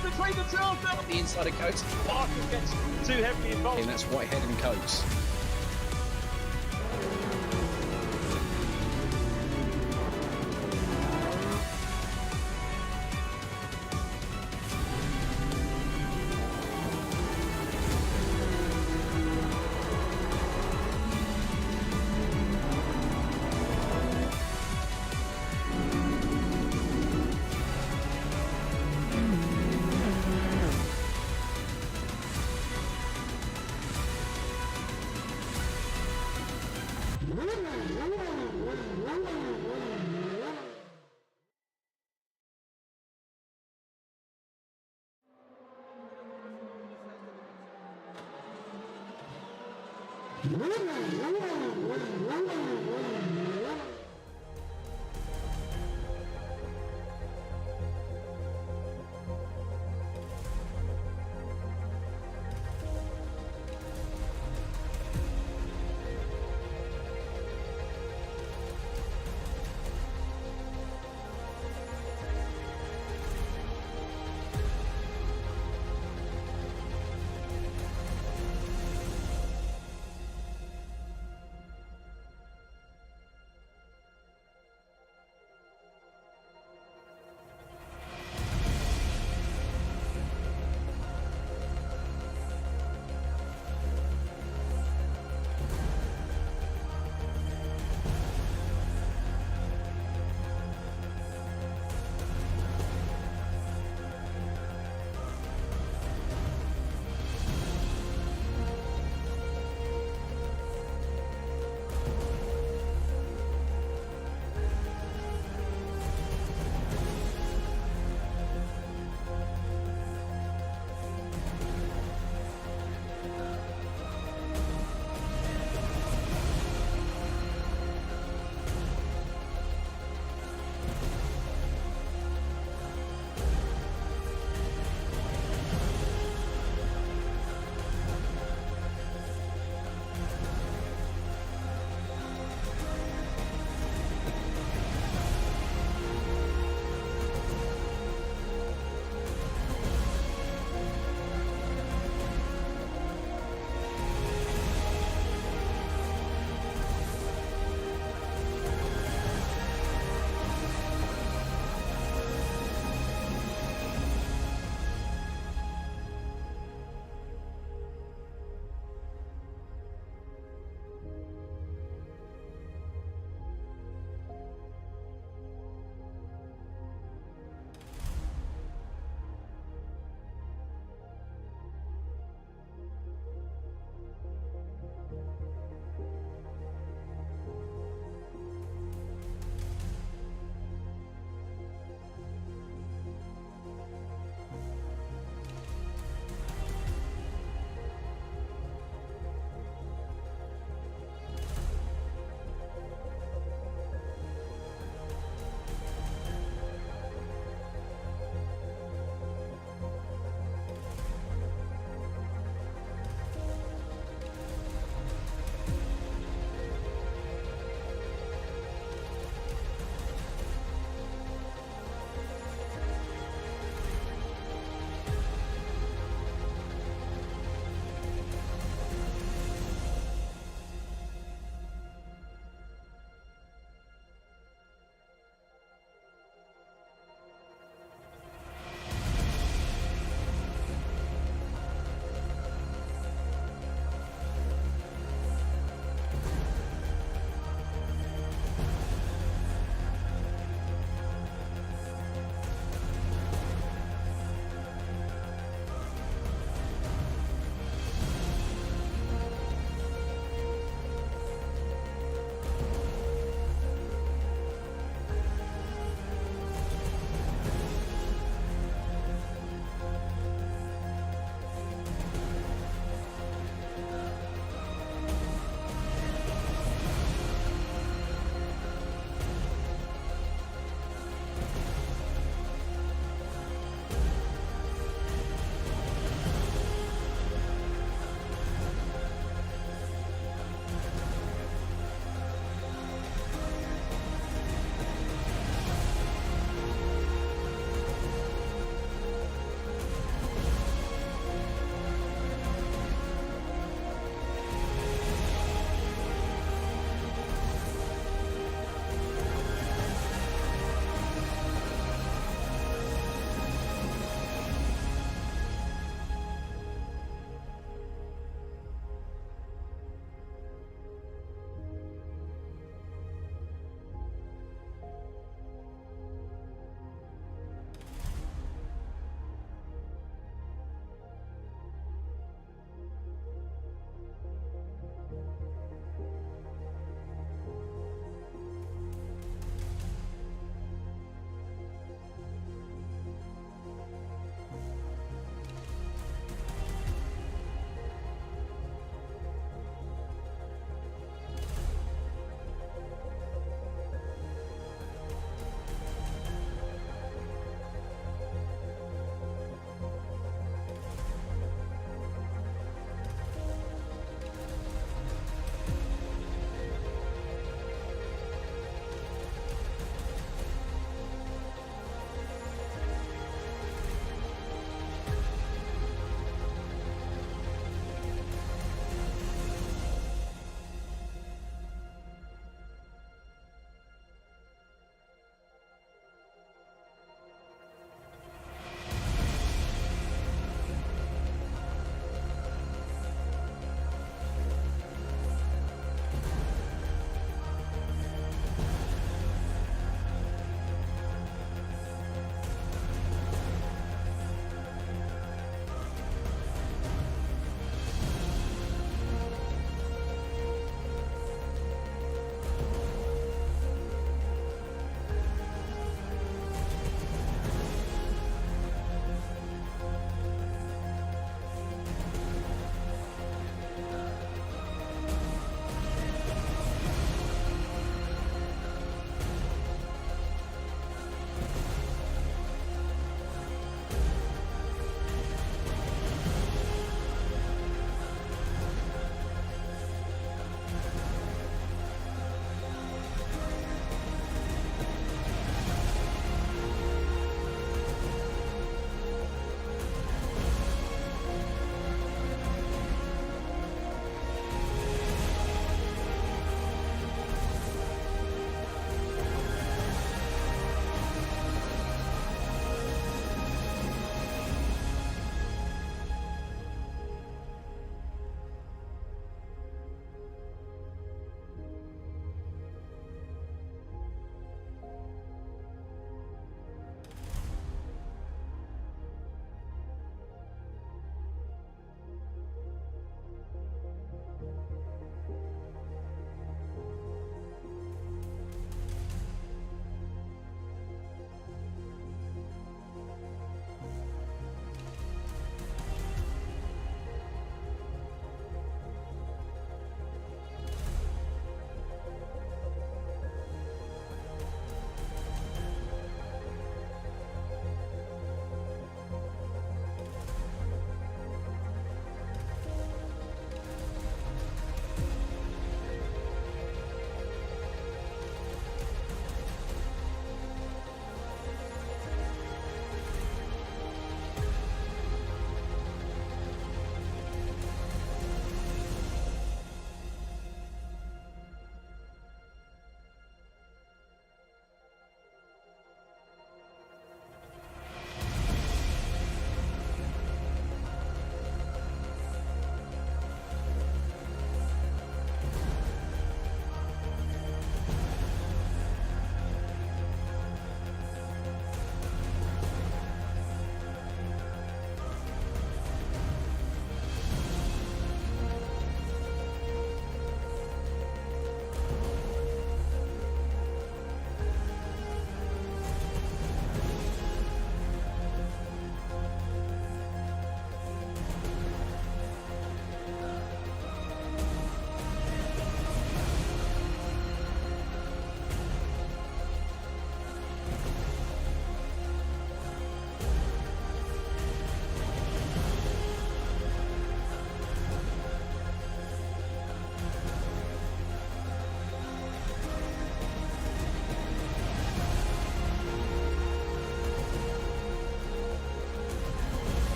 Between the two of them. The inside of Coates. Parker gets too heavily involved. And that's Whitehead and Coates.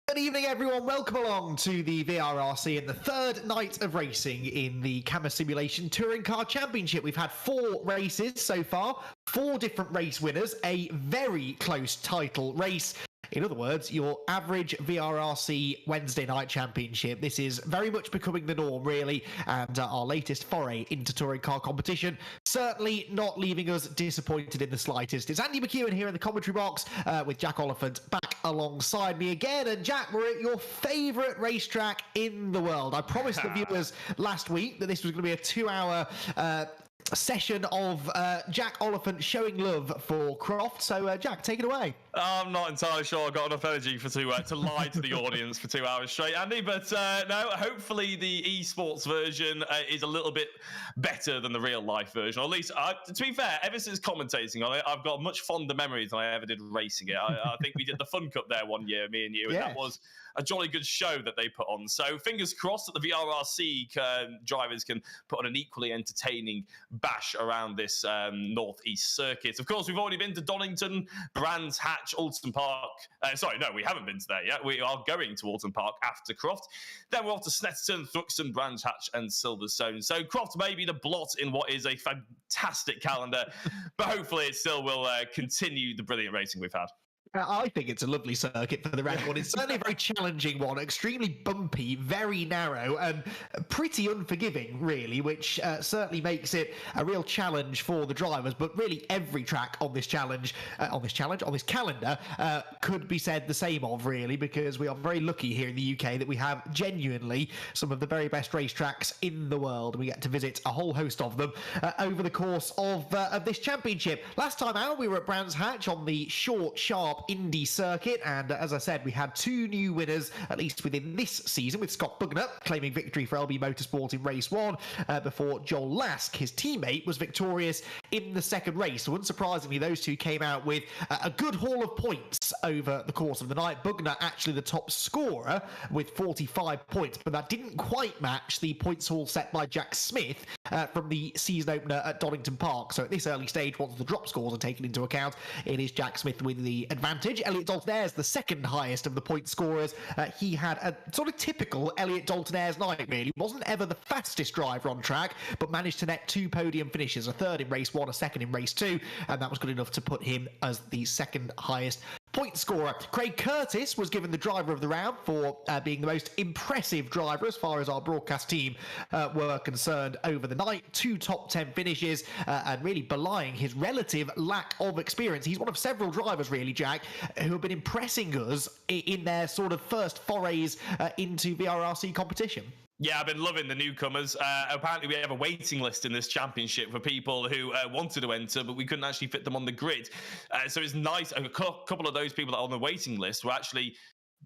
Good evening, everyone. Welcome along to the VRRC and the third night of racing in the Cammus Simulation Touring Car Championship. We've had 4 races so far, 4 different race winners, a very close title race. In other words, your average VRRC Wednesday night championship. This is very much becoming the norm, really, and our latest foray into touring car competition. Certainly not leaving us disappointed in the slightest. It's Andy McEwan here in the commentary box with Jack Oliphant back alongside me again. And Jack, we're at your favourite racetrack in the world. I promised the viewers last week that this was going to be a 2-hour session of Jack Oliphant showing love for Croft. So, Jack, take it away. I'm not entirely sure I've got enough energy for to lie to the audience for 2 hours straight, Andy. But no, hopefully the esports version is a little bit better than the real life version. Or at least, to be fair, ever since commentating on it, I've got much fonder memories than I ever did racing it. I think we did the Fun Cup there one year, me and you, and that was a jolly good show that they put on. So fingers crossed that the VRRC drivers can put on an equally entertaining bash around this northeast circuit. Of course, we've already been to Donington, Brands Hatch, Alton Park. Sorry, no, we haven't been to there yet. We are going to Alton Park after Croft. Then we're off to Snetterton, Thruxton, Brands Hatch, and Silverstone. So Croft may be the blot in what is a fantastic calendar, but hopefully it still will continue the brilliant racing we've had. I think it's a lovely circuit for the record. It's certainly a very challenging one, extremely bumpy, very narrow, and pretty unforgiving, really, which certainly makes it a real challenge for the drivers. But really, every track on this calendar, could be said the same of, really, because we are very lucky here in the UK that we have genuinely some of the very best racetracks in the world. We get to visit a whole host of them over the course of this championship. Last time out, we were at Brands Hatch on the short, sharp Indy circuit, and as I said, we had 2 new winners, at least within this season, with Scott Bugner claiming victory for LB Motorsport in race 1 before Joel Lask, his teammate, was victorious in the second race. So unsurprisingly, those two came out with a good haul of points over the course of the night. Bugner actually the top scorer with 45 points, but that didn't quite match the points haul set by Jack Smith from the season opener at Donington Park. So at this early stage, once the drop scores are taken into account, it is Jack Smith with the advantage. Elliot Dalton-Ayres, the second highest of the point scorers. He had a sort of typical Elliot Dalton-Ayres night, really. Wasn't ever the fastest driver on track, but managed to net 2 podium finishes, a third in race 1, a second in race 2, and that was good enough to put him as the second highest point scorer. Craig Curtis was given the driver of the round for being the most impressive driver as far as our broadcast team were concerned over the night. 2 top 10 finishes and really belying his relative lack of experience. He's one of several drivers, really, Jack, who have been impressing us in their sort of first forays into VRRC competition. Yeah, I've been loving the newcomers. Apparently, we have a waiting list in this championship for people who wanted to enter, but we couldn't actually fit them on the grid. So it's nice. A couple of those people that are on the waiting list were actually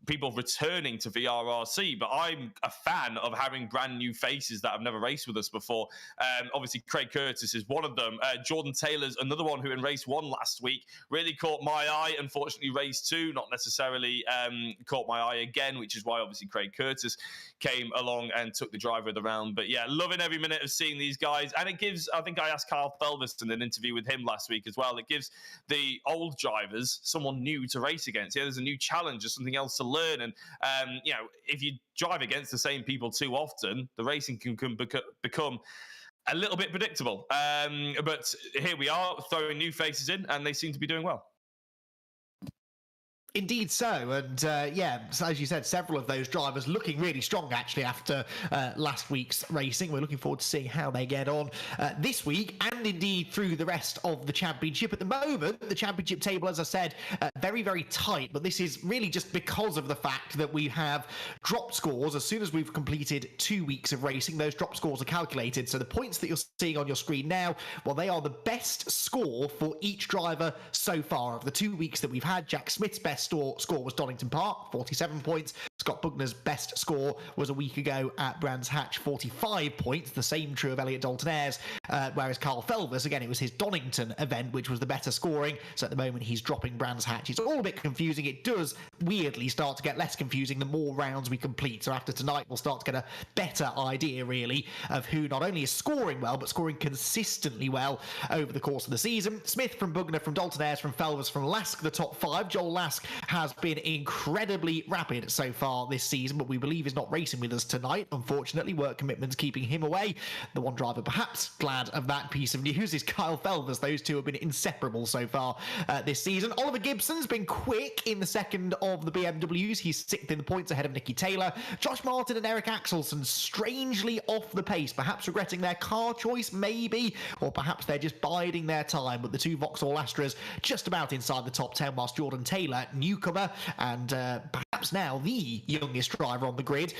people returning to VRRC, but I'm a fan of having brand new faces that have never raced with us before. Obviously, Craig Curtis is one of them. Jordan Taylor's another one who in race 1 last week really caught my eye. Unfortunately, race 2 not necessarily caught my eye again, which is why obviously Craig Curtis came along and took the driver of the round. But yeah, loving every minute of seeing these guys. And it gives, I think I asked Carl Felvis in an interview with him last week as well, it gives the old drivers someone new to race against. Yeah, there's a new challenge, there's something else to learn. And, you know, if you drive against the same people too often, the racing can become a little bit predictable. But here we are throwing new faces in and they seem to be doing well. Indeed so, and so as you said, several of those drivers looking really strong actually after last week's racing. We're looking forward to seeing how they get on this week and indeed through the rest of the championship. At the moment, the championship table, as I said, very, very tight, but this is really just because of the fact that we have drop scores. As soon as we've completed 2 weeks of racing, those drop scores are calculated. So the points that you're seeing on your screen now, well, they are the best score for each driver so far. Of the 2 weeks that we've had, Jack Smith's best score was Donington Park, 47 points. Scott Bugner's best score was a week ago at Brands Hatch, 45 points. The same true of Elliot Dalton-Ayres, whereas Carl Felvers, again, it was his Donington event, which was the better scoring. So at the moment, he's dropping Brands Hatch. It's all a bit confusing. It does weirdly start to get less confusing the more rounds we complete. So after tonight, we'll start to get a better idea, really, of who not only is scoring well, but scoring consistently well over the course of the season. Smith from Bugner, from Dalton-Ayres, from Felvers, from Lask, the top five. Joel Lask has been incredibly rapid so far this season, but we believe is not racing with us tonight. Unfortunately, work commitments keeping him away. The one driver perhaps glad of that piece of news is Kyle Felvers. Those two have been inseparable so far this season. Oliver Gibson's been quick in the second of the BMWs. He's sixth in the points ahead of Nicky Taylor. Josh Martin and Eric Axelson strangely off the pace, perhaps regretting their car choice, maybe, or perhaps they're just biding their time. But the two Vauxhall Astras just about inside the top 10, whilst Jordan Taylor, newcomer and perhaps now the youngest driver on the grid,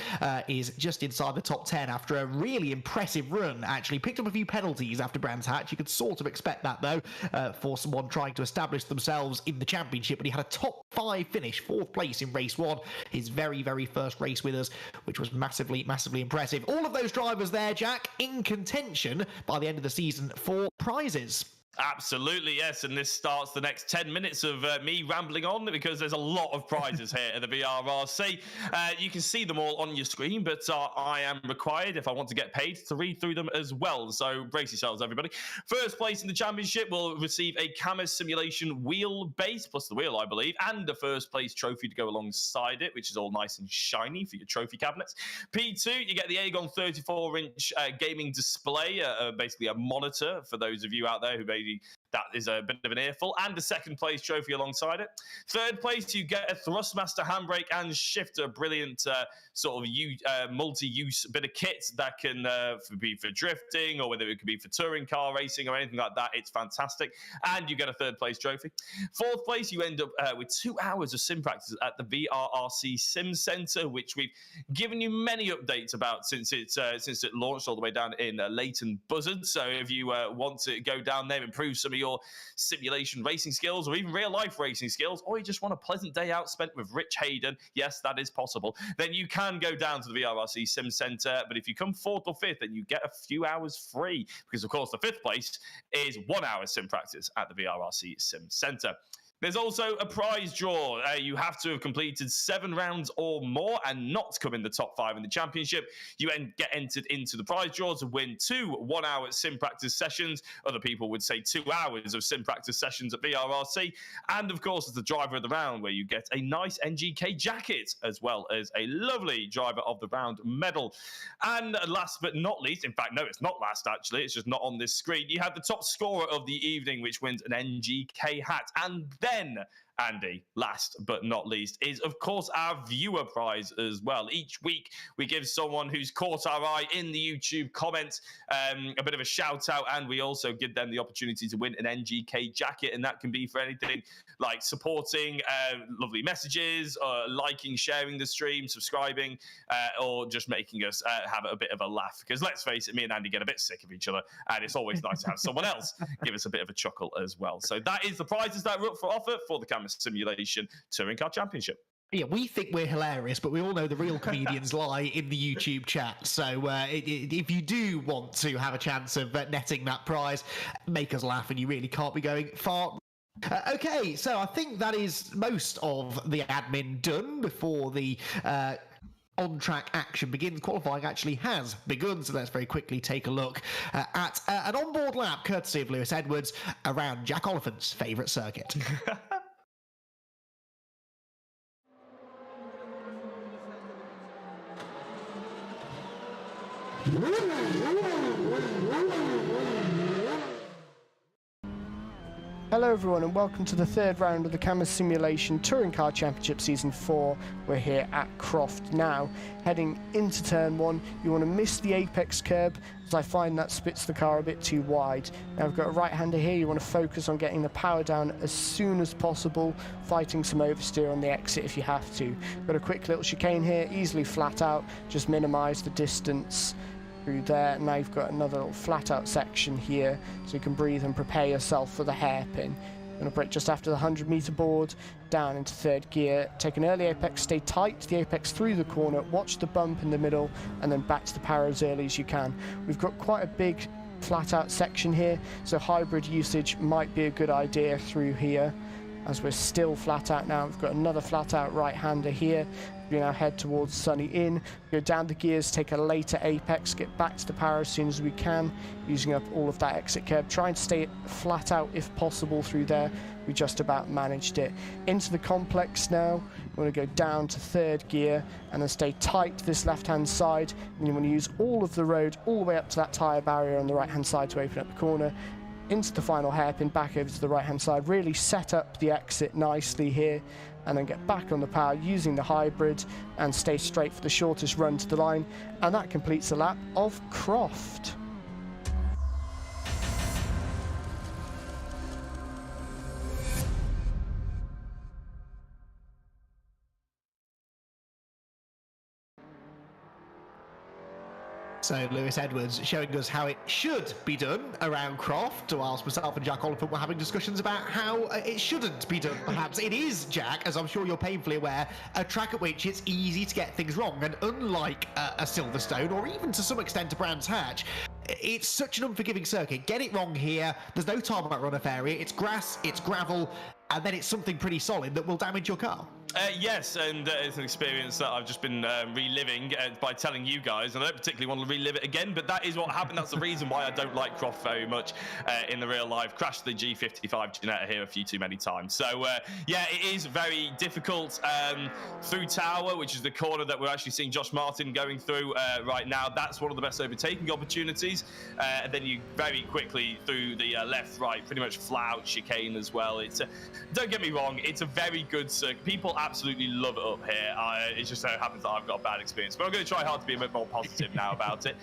is just inside the top 10 after a really impressive run. Actually picked up a few penalties after Brands Hatch. You could sort of expect that, though, for someone trying to establish themselves in the championship. But he had a top 5 finish, 4th place in race 1, his very, very first race with us, which was massively, massively impressive. All of those drivers there, Jack, in contention by the end of the season for prizes. Absolutely, yes. And this starts the next 10 minutes of me rambling on because there's a lot of prizes here at the VRRC. You can see them all on your screen, but I am required, if I want to get paid, to read through them as well. So brace yourselves, everybody. First place in the championship will receive a Cammus simulation wheel base, plus the wheel, I believe, and a first place trophy to go alongside it, which is all nice and shiny for your trophy cabinets. P2, you get the Aegon 34-inch gaming display, basically a monitor for those of you out there who maybe that is a bit of an earful, and a second place trophy alongside it. Third place, you get a Thrustmaster handbrake and shifter, brilliant sort of multi-use bit of kit that can be for drifting, or whether it could be for touring car racing or anything like that. It's fantastic, and you get a third place trophy. Fourth place, you end up with 2 hours of sim practice at the VRRC Sim Centre, which we've given you many updates about since it launched all the way down in Leighton Buzzard. So if you want to go down there, improve some of your simulation racing skills, or even real life racing skills, or you just want a pleasant day out spent with Rich Hayden, yes, that is possible, then you can go down to the VRRC Sim Centre. But if you come 4th or 5th, then you get a few hours free, because of course the 5th place is 1 hour sim practice at the VRRC Sim Centre. There's also a prize draw. You have to have completed 7 rounds or more and not come in the top 5 in the championship. You get entered into the prize draw to win 2 1-hour sim practice sessions. Other people would say 2 hours of sim practice sessions at VRRC. And of course, as the driver of the round, where you get a nice NGK jacket, as well as a lovely driver of the round medal. And last but not least, in fact, no, it's not last actually, it's just not on this screen. You have the top scorer of the evening, which wins an NGK hat. And then, Andy, last but not least, is of course our viewer prize as well. Each week we give someone who's caught our eye in the YouTube comments a bit of a shout out, and we also give them the opportunity to win an NGK jacket, and that can be for anything like supporting lovely messages, or liking, sharing the stream, subscribing, or just making us have a bit of a laugh. Because let's face it, me and Andy get a bit sick of each other, and it's always nice to have someone else give us a bit of a chuckle as well. So that is the prizes that are up for offer for the Cammus Simulation Touring Car Championship. Yeah, we think we're hilarious, but we all know the real comedians lie in the YouTube chat. So if you do want to have a chance of netting that prize, make us laugh, and you really can't be going far. Okay, so I think that is most of the admin done before the on-track action begins. Qualifying actually has begun, so let's very quickly take a look at an onboard lap courtesy of Lewis Edwards around Jack Oliphant's favourite circuit. Hello everyone and welcome to the third round of the Cammus Simulation Touring Car Championship Season 4. We're here at Croft now. Heading into turn 1, you want to miss the apex curb as I find that spits the car a bit too wide. Now we've got a right-hander here, you want to focus on getting the power down as soon as possible, fighting some oversteer on the exit if you have to. Got a quick little chicane here, easily flat out, just minimise the distance through there. Now you've got another little flat out section here so you can breathe and prepare yourself for the hairpin. Going to brake just after the 100-meter board, down into third gear, take an early apex, stay tight to the apex through the corner, watch the bump in the middle and then back to the power as early as you can. We've got quite a big flat out section here, so hybrid usage might be a good idea through here. As we're still flat out now, we've got another flat out right-hander here. We now head towards Sunny Inn, go down the gears, take a later apex, get back to the power as soon as we can, using up all of that exit curb. Trying to stay flat out if possible through there. We just about managed it. Into the complex now, we want to go down to third gear and then stay tight to this left-hand side. And you want to use all of the road all the way up to that tyre barrier on the right-hand side to open up the corner. Into the final hairpin, back over to the right-hand side. Really set up the exit nicely here and then get back on the power using the hybrid and stay straight for the shortest run to the line. And that completes the lap of Croft. So Lewis Edwards showing us how it should be done around Croft, whilst myself and Jack Oliphant were having discussions about how it shouldn't be done. Perhaps it is, Jack, as I'm sure you're painfully aware, a track at which it's easy to get things wrong. And unlike a Silverstone, or even to some extent a Brands Hatch, it's such an unforgiving circuit. Get it wrong here, there's no tarmac runoff area, it's grass, it's gravel, and then it's something pretty solid that will damage your car. Yes, and it's an experience that I've just been reliving by telling you guys, and I don't particularly want to relive it again, but that is what happened. That's the reason why I don't like Croft very much in the real life. Crashed the G55 Ginetta here a few too many times. So, yeah, it is very difficult through Tower, which is the corner that we're actually seeing Josh Martin going through right now. That's one of the best overtaking opportunities. And then you very quickly through the left-right, pretty much flat out chicane as well. It's don't get me wrong, it's a very good circuit. People absolutely love it up here. It just so happens that I've got a bad experience, but I'm going to try hard to be a bit more positive now about it.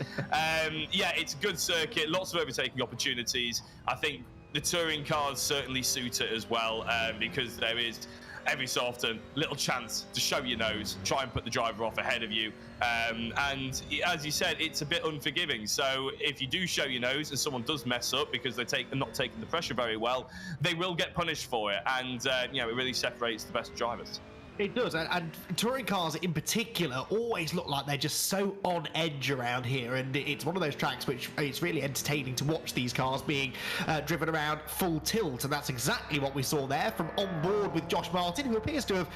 Yeah, it's a good circuit, lots of overtaking opportunities. I think the touring cars certainly suit it as well, because there is every so often little chance to show your nose, try and put the driver off ahead of you, and as you said, it's a bit unforgiving. So if you do show your nose and someone does mess up because they're not taking the pressure very well, they will get punished for it, and you know, it really separates the best drivers. It does, and touring cars in particular always look like they're just so on edge around here, and it's one of those tracks which it's really entertaining to watch these cars being driven around full tilt, and that's exactly what we saw there from on board with Josh Martin, who appears to have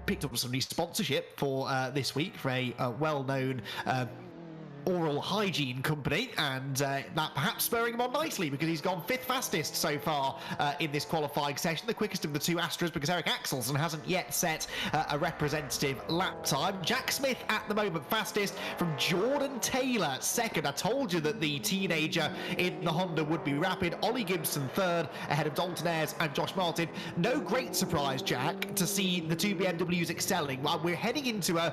picked up some new sponsorship for this week for a well-known oral hygiene company, and that perhaps spurring him on nicely because he's gone 5th fastest so far in this qualifying session, the quickest of the two Astras, because Eric Axelsen hasn't yet set a representative lap time. Jack Smith at the moment fastest, from Jordan Taylor 2nd. I told you that the teenager in the Honda would be rapid. Ollie Gibson 3rd ahead of Dalton Ayres and Josh Martin. No great surprise, Jack, to see the two BMWs excelling. Well, we're heading into a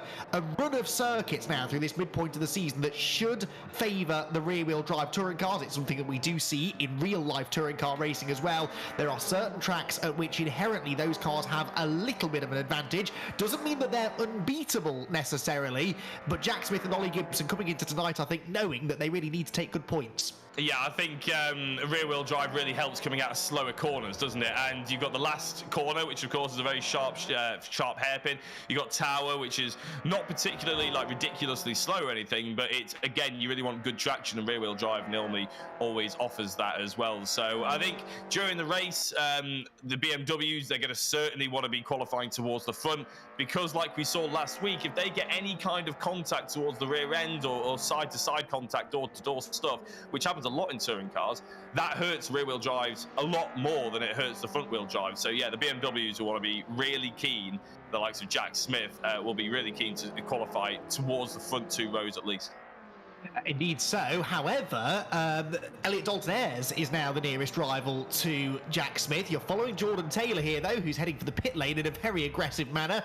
run of circuits now through this midpoint of the season that should favour the rear-wheel drive touring cars. It's something that we do see in real-life touring car racing as well. There are certain tracks at which inherently those cars have a little bit of an advantage. Doesn't mean that they're unbeatable necessarily, but Jack Smith and Ollie Gibson coming into tonight, I think, knowing that they really need to take good points. Yeah, I think rear-wheel drive really helps coming out of slower corners, doesn't it? And you've got the last corner, which of course is a very sharp hairpin. You've got Tower, which is not particularly like ridiculously slow or anything, but it's, again, you really want good traction, and rear-wheel drive normally always offers that as well. So I think during the race, the BMWs, they're going to certainly want to be qualifying towards the front, because like we saw last week, if they get any kind of contact towards the rear end or side-to-side contact, door-to-door stuff, which happens a lot in touring cars, that hurts rear-wheel drives a lot more than it hurts the front-wheel drive. So yeah, the BMWs will want to be really keen, the likes of Jack Smith will be really keen to qualify towards the front two rows at least. Indeed so. However, Elliot Dalton-Ayres is now the nearest rival to Jack Smith. You're following Jordan Taylor here, though, who's heading for the pit lane in a very aggressive manner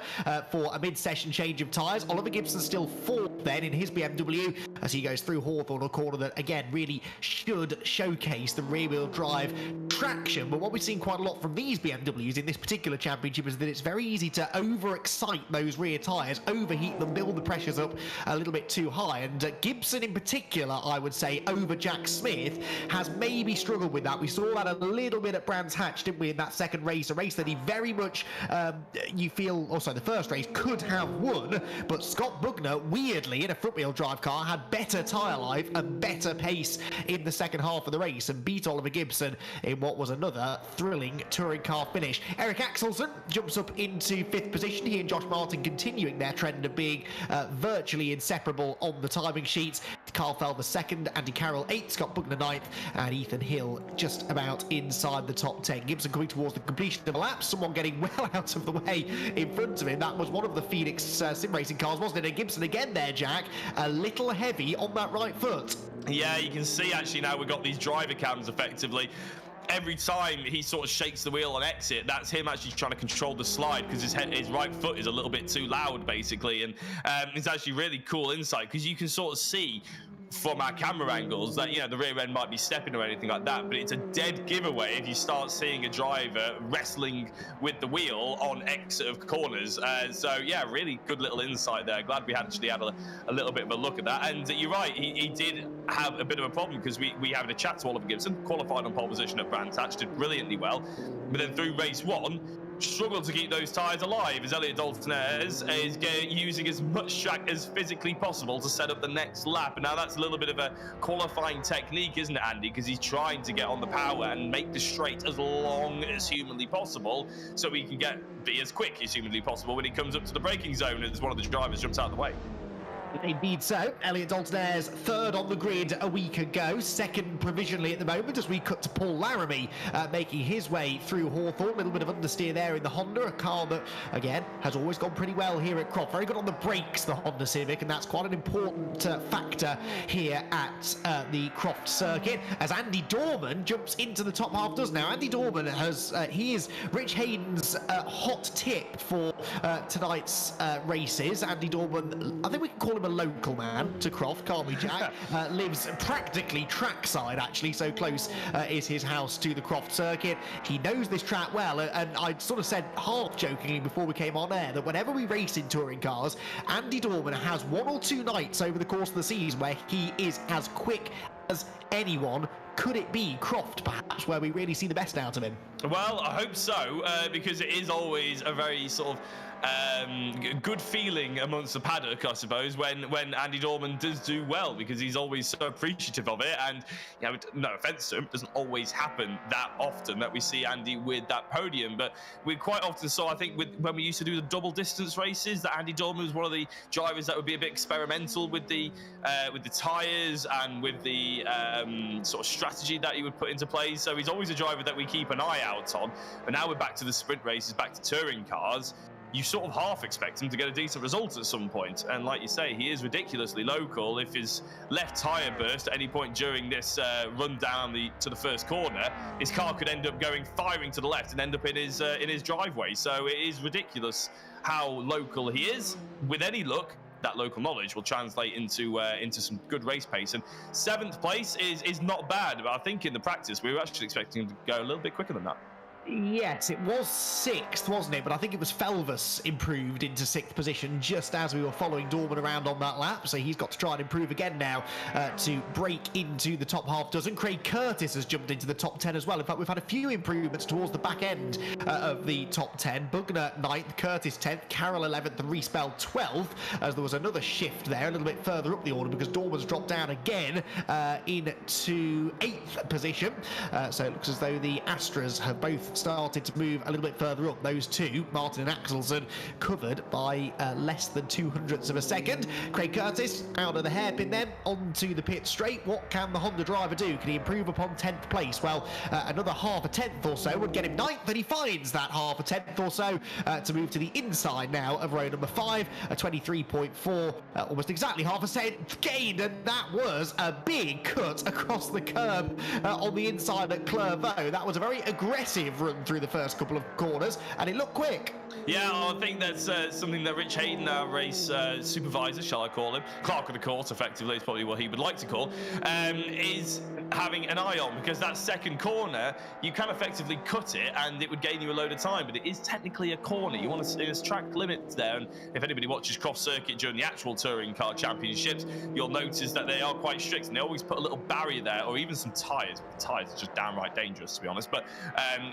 for a mid-session change of tyres. Oliver Gibson still fourth then in his BMW as he goes through Hawthorne, a corner that, again, really should showcase the rear-wheel drive traction. But what we've seen quite a lot from these BMWs in this particular championship is that it's very easy to overexcite those rear tyres, overheat them, build the pressures up a little bit too high. And Gibson in particular, I would say, over Jack Smith, has maybe struggled with that. We saw that a little bit at Brands Hatch, didn't we, in that second race, a race that he very much, you feel, also the first race, could have won, but Scott Bugner, weirdly, in a front-wheel drive car, had better tyre life and better pace in the second half of the race and beat Oliver Gibson in what was another thrilling touring car finish. Eric Axelsen jumps up into 5th position. He and Josh Martin continuing their trend of being virtually inseparable on the timing sheets. Carl Felder 2nd, Andy Carroll 8th, Scott Bugner 9th, and Ethan Hill just about inside the top 10. Gibson coming towards the completion of a lap, someone getting well out of the way in front of him. That was one of the Phoenix sim racing cars, wasn't it? And Gibson again there, Jack, a little heavy on that right foot. Yeah, you can see actually now we've got these driver cams effectively. Every time he sort of shakes the wheel on exit, that's him actually trying to control the slide because his right foot is a little bit too loud, basically. And it's actually really cool insight because you can sort of see from our camera angles that, you know, the rear end might be stepping or anything like that, but it's a dead giveaway if you start seeing a driver wrestling with the wheel on exit of corners. So yeah, really good little insight there. Glad we actually had a little bit of a look at that. And you're right, he did have a bit of a problem because we had a chat to Oliver Gibson, qualified on pole position at Brands Hatch, did brilliantly well, but then through race 1 struggled to keep those tyres alive as Elliot Dalton-Ayres is using as much track as physically possible to set up the next lap. And now that's a little bit of a qualifying technique, isn't it, Andy? Because he's trying to get on the power and make the straight as long as humanly possible so he can be as quick as humanly possible when he comes up to the braking zone as one of the drivers jumps out of the way. Indeed so. Elliot Dalton-Ayres 3rd on the grid a week ago, 2nd provisionally at the moment as we cut to Paul Laramie making his way through Hawthorne. A little bit of understeer there in the Honda, a car that, again, has always gone pretty well here at Croft. Very good on the brakes, the Honda Civic, and that's quite an important factor here at the Croft circuit as Andy Dorman jumps into the top half dozen. Now, Andy Dorman he is Rich Hayden's hot tip for tonight's races. Andy Dorman, I think we can call him a local man to Croft, can't we, Jack? Lives practically trackside, actually, so close is his house to the Croft circuit. He knows this track well, and I sort of said half-jokingly before we came on air that whenever we race in touring cars, Andy Dorman has 1 or 2 nights over the course of the season where he is as quick as anyone. Could it be Croft, perhaps, where we really see the best out of him? Well, I hope so, because it is always a very sort of good feeling amongst the paddock, I suppose, when Andy Dorman does do well, because he's always so appreciative of it. And, you know, no offence to him, it doesn't always happen that often that we see Andy with that podium. But we quite often saw, I think, when we used to do the double distance races, that Andy Dorman was one of the drivers that would be a bit experimental with the tyres and with the sort of strategy that he would put into place. So he's always a driver that we keep an eye out on. But now we're back to the sprint races, back to touring cars. You sort of half expect him to get a decent result at some point. And like you say, he is ridiculously local. If his left tyre burst at any point during this run down to the first corner, his car could end up firing to the left and end up in his driveway. So it is ridiculous how local he is. With any luck, that local knowledge will translate into some good race pace. And 7th place is not bad, but I think in the practice we were actually expecting him to go a little bit quicker than that. Yes, it was 6th, wasn't it? But I think it was Felvers improved into 6th position just as we were following Dorman around on that lap. So he's got to try and improve again now to break into the top half dozen. Craig Curtis has jumped into the top 10 as well. In fact, we've had a few improvements towards the back end of the top 10. Bugner 9th, Curtis 10th, Carroll 11th, and Respell 12th, as there was another shift there a little bit further up the order because Dorman's dropped down again into 8th position. So it looks as though the Astras have both started to move a little bit further up. Those two, Martin and Axelsen, covered by less than 200ths of a second. Craig Curtis out of the hairpin then, onto the pit straight. What can the Honda driver do? Can he improve upon 10th place? Well, another half a tenth or so would get him 9th, and he finds that half a tenth or so to move to the inside now of row number 5, a 23.4, almost exactly half a cent gained, and that was a big cut across the curb on the inside at Clervaux. That was a very aggressive run through the first couple of corners, and it looked quick. Yeah, I think that's something that Rich Hayden, our race supervisor, shall I call him, clerk of the course, effectively, is probably what he would like to call, is having an eye on, because that second corner, you can effectively cut it and it would gain you a load of time, but it is technically a corner. You want to see there's track limits there, and if anybody watches Croft Circuit during the actual Touring Car Championships, you'll notice that they are quite strict, and they always put a little barrier there, or even some tyres. The tyres are just downright dangerous, to be honest, but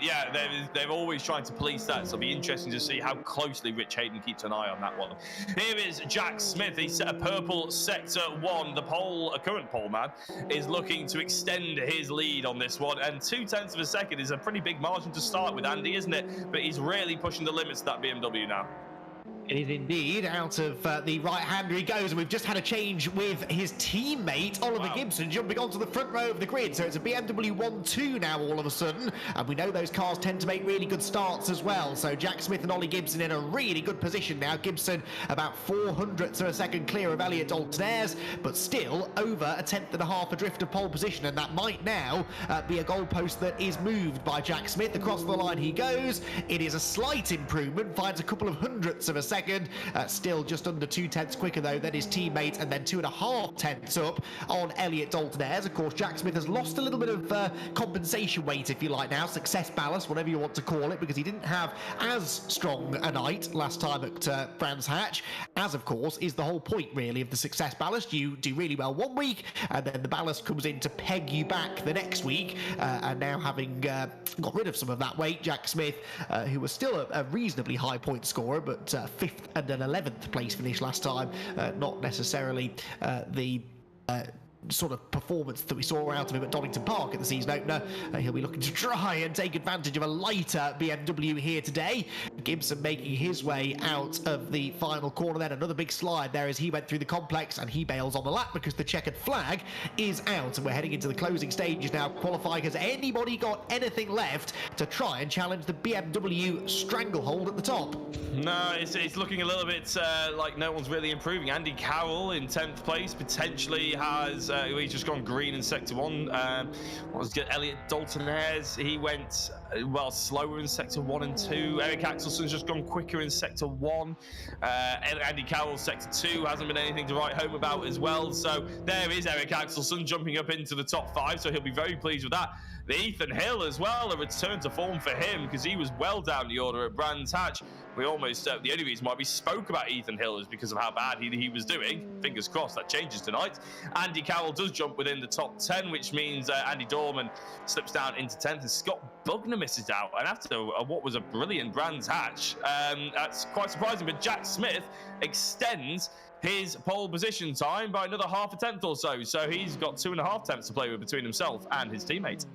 yeah, they're always trying to police that, so it'll be interesting to see how closely Rich Hayden keeps an eye on that one. Here is Jack Smith. He's set a purple sector 1. The current pole man is looking to extend his lead on this one, and 0.2 of a second is a pretty big margin to start with, Andy, isn't it? But he's really pushing the limits of that BMW now. It is indeed. Out of the right-hander he goes, and we've just had a change with his teammate, Oliver Gibson, jumping onto the front row of the grid. So it's a BMW 1-2 now all of a sudden, and we know those cars tend to make really good starts as well. So Jack Smith and Ollie Gibson in a really good position now. Gibson about 0.04 of a second clear of Elliot Dalton-Ayres, but still over a tenth and a half adrift of pole position, and that might now be a goalpost that is moved by Jack Smith. Across the line he goes. It is a slight improvement, finds a couple of hundredths of a second. Still just under 0.2 quicker though than his teammate, and then 2.5 tenths up on Elliot Dalton-Ayres. Of course, Jack Smith has lost a little bit of compensation weight, if you like now, success ballast, whatever you want to call it, because he didn't have as strong a night last time at Brands Hatch, as of course is the whole point really of the success ballast. You do really well one week, and then the ballast comes in to peg you back the next week, and now having got rid of some of that weight, Jack Smith, who was still a reasonably high point scorer, but 5th and an 11th place finish last time, not necessarily the sort of performance that we saw out of him at Donington Park at the season opener. He'll be looking to try and take advantage of a lighter BMW here today. Gibson making his way out of the final corner, then another big slide there as he went through the complex, and he bails on the lap because the checkered flag is out, and we're heading into the closing stages now. Qualifying, has anybody got anything left to try and challenge the BMW stranglehold at the top? No, it's looking a little bit like no one's really improving. Andy Carroll in 10th place potentially has he's just gone green in sector 1. What was good? Elliot Dalton-Ayres, he went slower in sector 1 and 2. Eric Axelsen's just gone quicker in sector 1. Andy Carroll's sector 2 hasn't been anything to write home about as well. So there is Eric Axelsen jumping up into the top 5, so he'll be very pleased with that. The Ethan Hill as well, a return to form for him, because he was well down the order at Brands Hatch. We almost, the only reason why we spoke about Ethan Hill is because of how bad he was doing. Fingers crossed that changes tonight. Andy Carroll does jump within the top 10, which means Andy Dorman slips down into 10th, and Scott Bugner misses out. And after what was a brilliant Brands Hatch, that's quite surprising, but Jack Smith extends his pole position time by another half a tenth or so. So he's got 2.5 tenths to play with between himself and his teammate.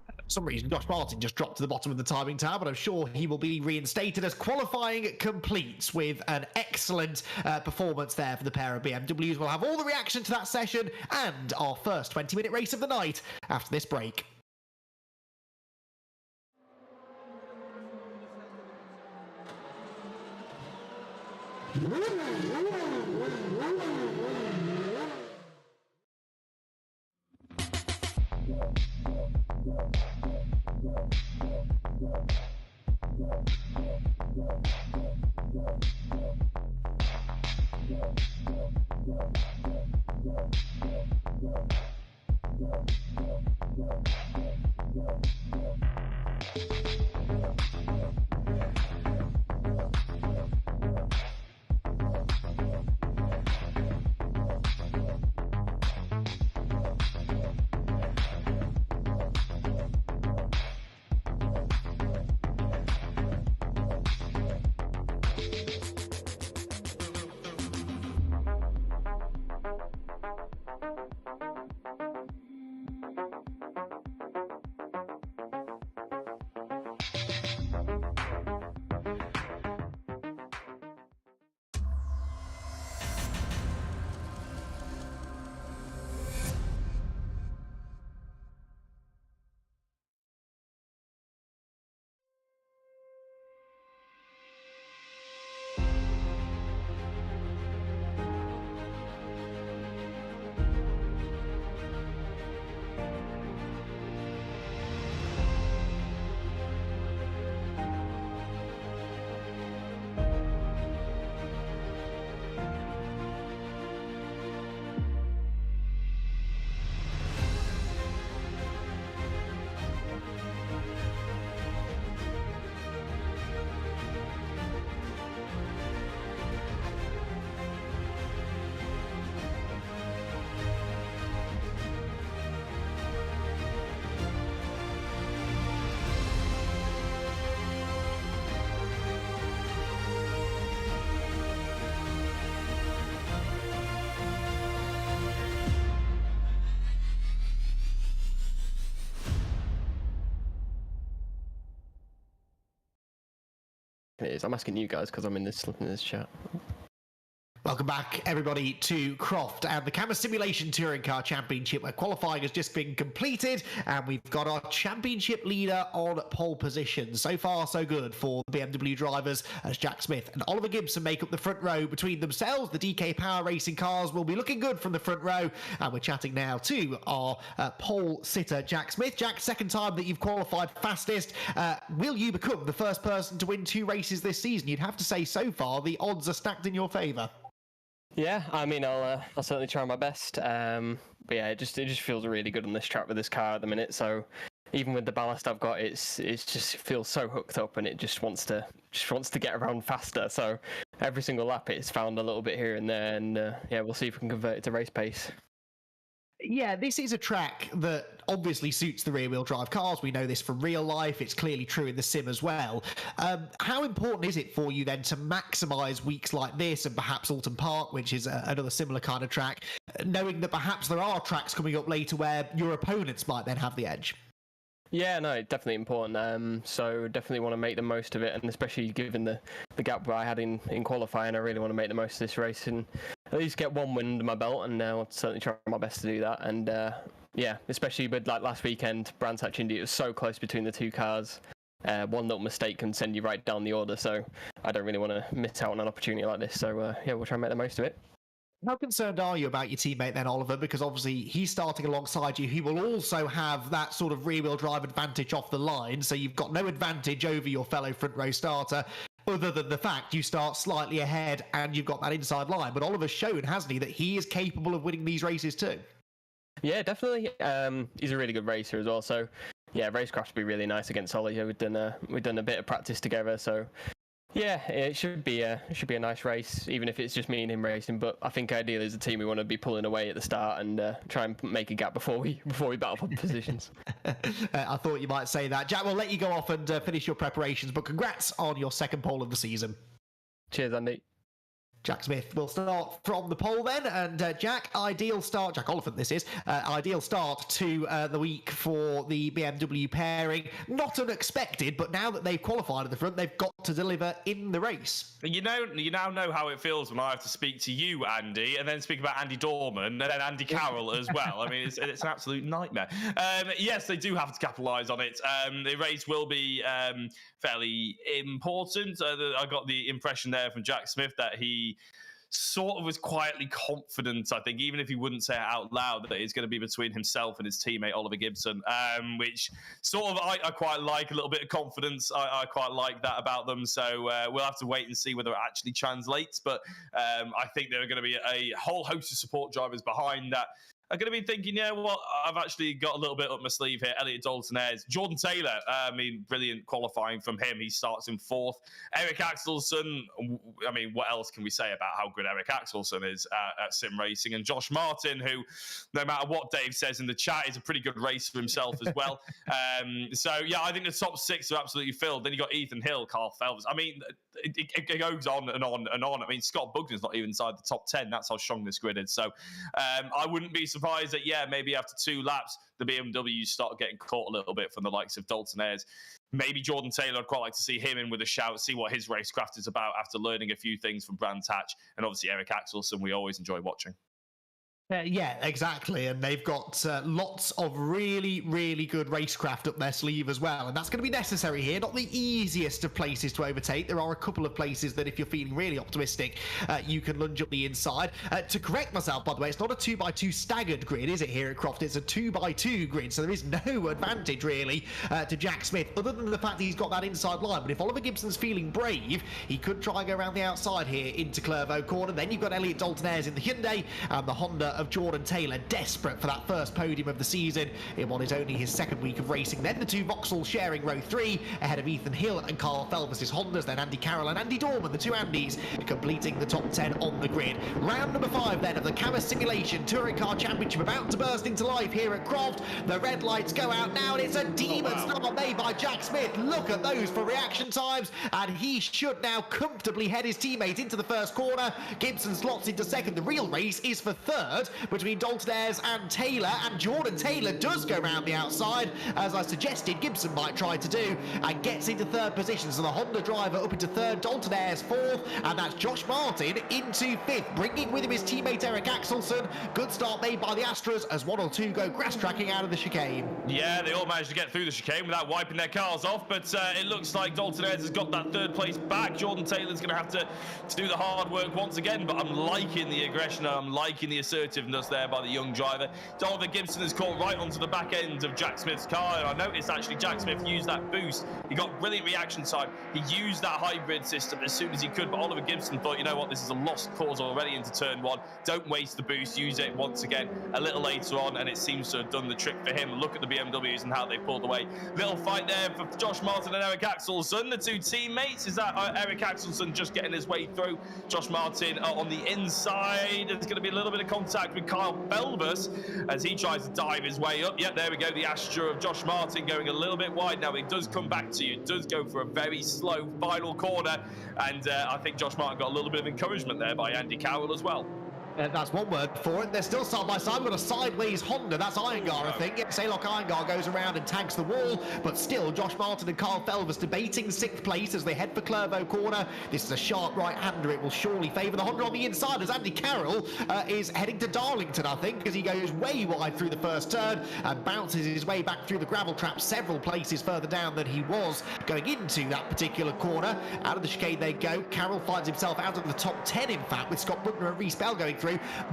For some reason, Josh Martin just dropped to the bottom of the timing tab, but I'm sure he will be reinstated as qualifying completes with an excellent performance there for the pair of BMWs. We'll have all the reaction to that session and our first 20-minute race of the night after this break. it is. I'm asking you guys because I'm in this chat. Welcome back, everybody, to Croft and the Cammus Simulation Touring Car Championship, where qualifying has just been completed, and we've got our championship leader on pole position. So far, so good for the BMW drivers, as Jack Smith and Oliver Gibson make up the front row between themselves. The DK Power Racing cars will be looking good from the front row, and we're chatting now to our pole sitter, Jack Smith. Jack, second time that you've qualified fastest. Will you become the first person to win 2 races this season? You'd have to say so far the odds are stacked in your favour. Yeah, I mean, I'll certainly try my best. But yeah, it just feels really good on this track with this car at the minute. So even with the ballast I've got, it feels so hooked up, and it just wants to get around faster. So every single lap, it's found a little bit here and there, and yeah, we'll see if we can convert it to race pace. Yeah, this is a track that obviously suits the rear-wheel drive cars. We know this from real life. It's clearly true in the sim as well. How important is it for you then to maximise weeks like this and perhaps Alton Park, which is another similar kind of track, knowing that perhaps there are tracks coming up later where your opponents might then have the edge? Yeah, no, definitely important. So definitely want to make the most of it, and especially given the gap I had in qualifying, I really want to make the most of this race and at least get one win under my belt, and I'll certainly try my best to do that. And yeah, especially with like last weekend, Brands Hatch Indy, it was so close between the 2 cars. One little mistake can send you right down the order, so I don't really want to miss out on an opportunity like this. So yeah, we'll try and make the most of it. How concerned are you about your teammate then, Oliver? Because obviously he's starting alongside you. He will also have that sort of rear-wheel drive advantage off the line, so you've got no advantage over your fellow front-row starter, other than the fact you start slightly ahead and you've got that inside line. But Oliver's shown, hasn't he, that he is capable of winning these races too? Yeah, definitely. He's a really good racer as well. So yeah, racecraft would be really nice against Ollie. We've done a bit of practice together, so. Yeah, it should be a nice race, even if it's just me and him racing. But I think ideally as a team we want to be pulling away at the start and try and make a gap before we battle for positions. I thought you might say that. Jack, we'll let you go off and finish your preparations, but congrats on your second pole of the season. Cheers, Andy. Jack Smith will start from the pole then, and Jack Oliphant this is, ideal start to the week for the BMW pairing. Not unexpected, but now that they've qualified at the front, they've got to deliver in the race. You now know how it feels when I have to speak to you, Andy, and then speak about Andy Dorman, and then Andy Carroll as well. I mean, it's an absolute nightmare. Yes, they do have to capitalise on it. The race will be fairly important. I got the impression there from Jack Smith that he sort of was quietly confident, I think, even if he wouldn't say it out loud, that it's going to be between himself and his teammate Oliver Gibson, which sort of I quite like a little bit of confidence. I quite like that about them. So we'll have to wait and see whether it actually translates. But I think there are going to be a whole host of support drivers behind that are going to be thinking, yeah, well, I've actually got a little bit up my sleeve here. Elliot Dalton-Ayres, Jordan Taylor, I mean, brilliant qualifying from him. He starts in 4th. Eric Axelson, I mean, what else can we say about how good Eric Axelson is at sim racing? And Josh Martin, who, no matter what Dave says in the chat, is a pretty good racer himself as well. So, yeah, I think the top 6 are absolutely filled. Then you got Ethan Hill, Carl Phelps. I mean, it goes on and on and on. I mean, Scott Bugden's not even inside the top 10. That's how strong this grid is. So I wouldn't be surprised that, yeah, maybe after 2 laps, the BMWs start getting caught a little bit from the likes of Dalton-Ayres. Maybe Jordan Taylor, I'd quite like to see him in with a shout, see what his racecraft is about after learning a few things from Brands Hatch. And obviously Eric Axelson, we always enjoy watching. Yeah, exactly. And they've got lots of really, really good racecraft up their sleeve as well. And that's going to be necessary here. Not the easiest of places to overtake. There are a couple of places that if you're feeling really optimistic, you can lunge up the inside. To correct myself, by the way, it's not a 2x2 staggered grid, is it, here at Croft? It's a 2x2 grid. So there is no advantage, really, to Jack Smith, other than the fact that he's got that inside line. But if Oliver Gibson's feeling brave, he could try and go around the outside here into Clervaux Corner. Then you've got Elliot Dalton-Ayres in the Hyundai and the Honda of Jordan Taylor, desperate for that first podium of the season in what is only his second week of racing. Then the 2 Vauxhall sharing row 3 ahead of Ethan Hill and Carl Phelps' Hondas. Then Andy Carroll and Andy Dorman, the 2 Andys, completing the top 10 on the grid. Round number 5 then of the Cammus Simulation Touring Car Championship about to burst into life here at Croft. The red lights go out now, and it's a demon start made by Jack Smith. Look at those for reaction times, and he should now comfortably head his teammate into the first corner. Gibson slots into second. The real race is for third, between Dalton Ayres and Taylor, and Jordan Taylor does go round the outside, as I suggested Gibson might try to do, and gets into third position. So the Honda driver up into third, Dalton Ayres fourth, and that's Josh Martin into fifth, bringing with him his teammate Eric Axelson. Good start made by the Astras as 1 or 2 go grass tracking out of the chicane. Yeah, they all managed to get through the chicane without wiping their cars off, but it looks like Dalton Ayres has got that third place back. Jordan Taylor's going to have to do the hard work once again, but I'm liking the aggression, I'm liking the assertiveness there by the young driver. Donovan Gibson has caught right onto the back end of Jack Smith's car, and I noticed actually Jack Smith used that boost. He got brilliant reaction time. He used that hybrid system as soon as he could, but Oliver Gibson thought, you know what, this is a lost cause already into turn 1. Don't waste the boost, use it once again a little later on, and it seems to have done the trick for him. Look at the BMWs and how they pulled away. Little fight there for Josh Martin and Eric Axelson, the two teammates. Is that Eric Axelson just getting his way through? Josh Martin on the inside. There's going to be a little bit of contact with Kyle Belvers as he tries to dive his way up. Yeah, there we go. The Astra of Josh Martin going a little bit wide now. It does come back to you. It does go for a very slow final corner, and I think Josh Martin got a little bit of encouragement there by Andy Carroll as well. That's one word for it. They're still side by side. We've got a sideways Honda. That's Irongar, I think. Saylock Irongar goes around and tags the wall, but still Josh Martin and Carl Felvers debating 6th place as they head for Clervaux corner. This is a sharp right-hander. It will surely favour the Honda on the inside as Andy Carroll is heading to Darlington, I think, because he goes way wide through the first turn and bounces his way back through the gravel trap several places further down than he was going into that particular corner. Out of the chicane they go. Carroll finds himself out of the top 10, in fact, with Scott Bugner and Reece Bell going through.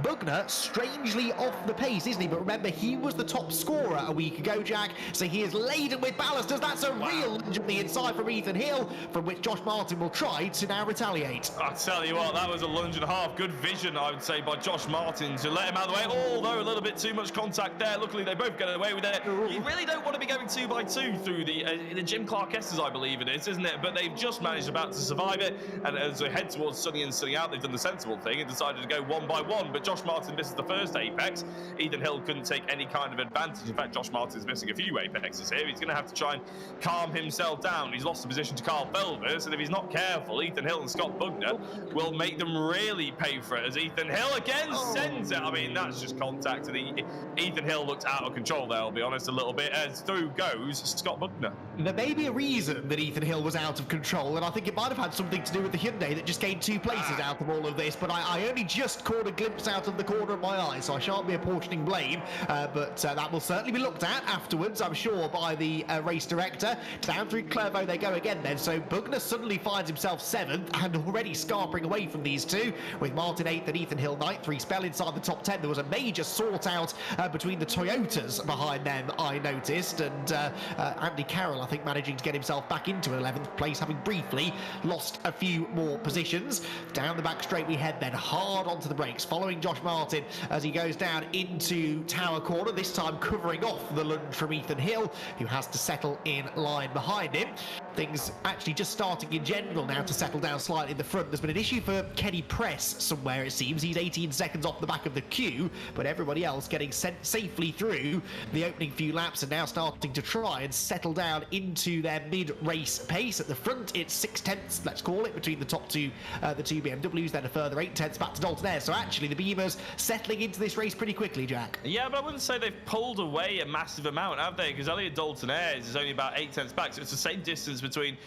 Bugner strangely off the pace, isn't he? But remember, he was the top scorer a week ago, Jack, so he is laden with ballasters. That's a real lunge on the inside from Ethan Hill, from which Josh Martin will try to now retaliate. I'll tell you what, that was a lunge and a half. Good vision, I would say, by Josh Martin to let him out of the way, although a little bit too much contact there. Luckily, they both get away with it. You really don't want to be going 2 by 2 through the Jim Clark Estes, I believe it is, isn't it? But they've just managed about to survive it, and as they head towards sunny in, sunny out, they've done the sensible thing and decided to go 1 by 1. But Josh Martin misses the first apex. Ethan Hill couldn't take any kind of advantage. In fact, Josh Martin's missing a few apexes here. He's going to have to try and calm himself down. He's lost the position to Carl Belvers, and if he's not careful, Ethan Hill and Scott Bugner will make them really pay for it, as Ethan Hill again sends it. I mean, that's just contact, and Ethan Hill looked out of control there, I'll be honest, a little bit, as through goes Scott Bugner. There may be a reason that Ethan Hill was out of control, and I think it might have had something to do with the Hyundai that just gained 2 places out of all of this, but I only just caught a glimpse out of the corner of my eye, so I shan't be apportioning blame, but that will certainly be looked at afterwards, I'm sure, by the race director. Down through Clervaux they go again then, so Bugner suddenly finds himself 7th and already scarpering away from these two, with Martin 8th and Ethan Hill 9th. 3 spell inside the top 10. There was a major sort out between the Toyotas behind them, I noticed, and Andy Carroll, I think, managing to get himself back into 11th place, having briefly lost a few more positions. Down the back straight we head then, hard onto the brakes, following Josh Martin as he goes down into Tower Corner, this time covering off the lunge from Ethan Hill, who has to settle in line behind him. Things actually just starting in general now to settle down slightly in the front. There's been an issue for Kenny Press somewhere, it seems. He's 18 seconds off the back of the queue, but everybody else getting sent safely through the opening few laps and now starting to try and settle down into their mid-race pace. At the front, it's 6/10, let's call it, between the top two, the two BMWs, then a further 8/10 back to Dalton Ayres. So actually, the Beamers settling into this race pretty quickly, Jack. Yeah, but I wouldn't say they've pulled away a massive amount, have they? Because Elliot Dalton Ayres is only about 8/10 back, so it's the same distance between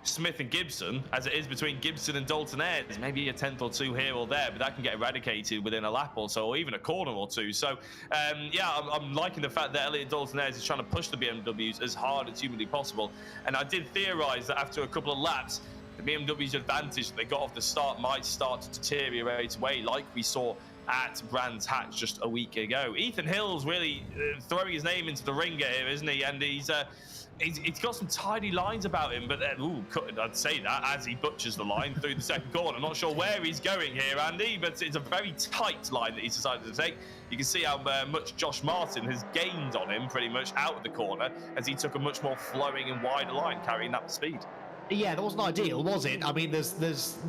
Smith and Gibson as it is between Gibson and Dalton Ayres. Maybe a 10th or 2 here or there, but that can get eradicated within a lap or so, or even a corner or 2. So, yeah, I'm liking the fact that Elliot Dalton Ayres is trying to push the BMWs as hard as humanly possible. And I did theorise that after a couple of laps, the BMW's advantage that they got off the start might start to deteriorate away, like we saw at Brands Hatch just a week ago. Ethan Hill's really throwing his name into the ring here, isn't he? And he's got some tidy lines about him, but I'd say that as he butchers the line through the second corner. I'm not sure where he's going here, Andy, but it's a very tight line that he's decided to take. You can see how much Josh Martin has gained on him pretty much out of the corner as he took a much more flowing and wider line, carrying that speed. Yeah, that wasn't ideal, was it? I mean, there's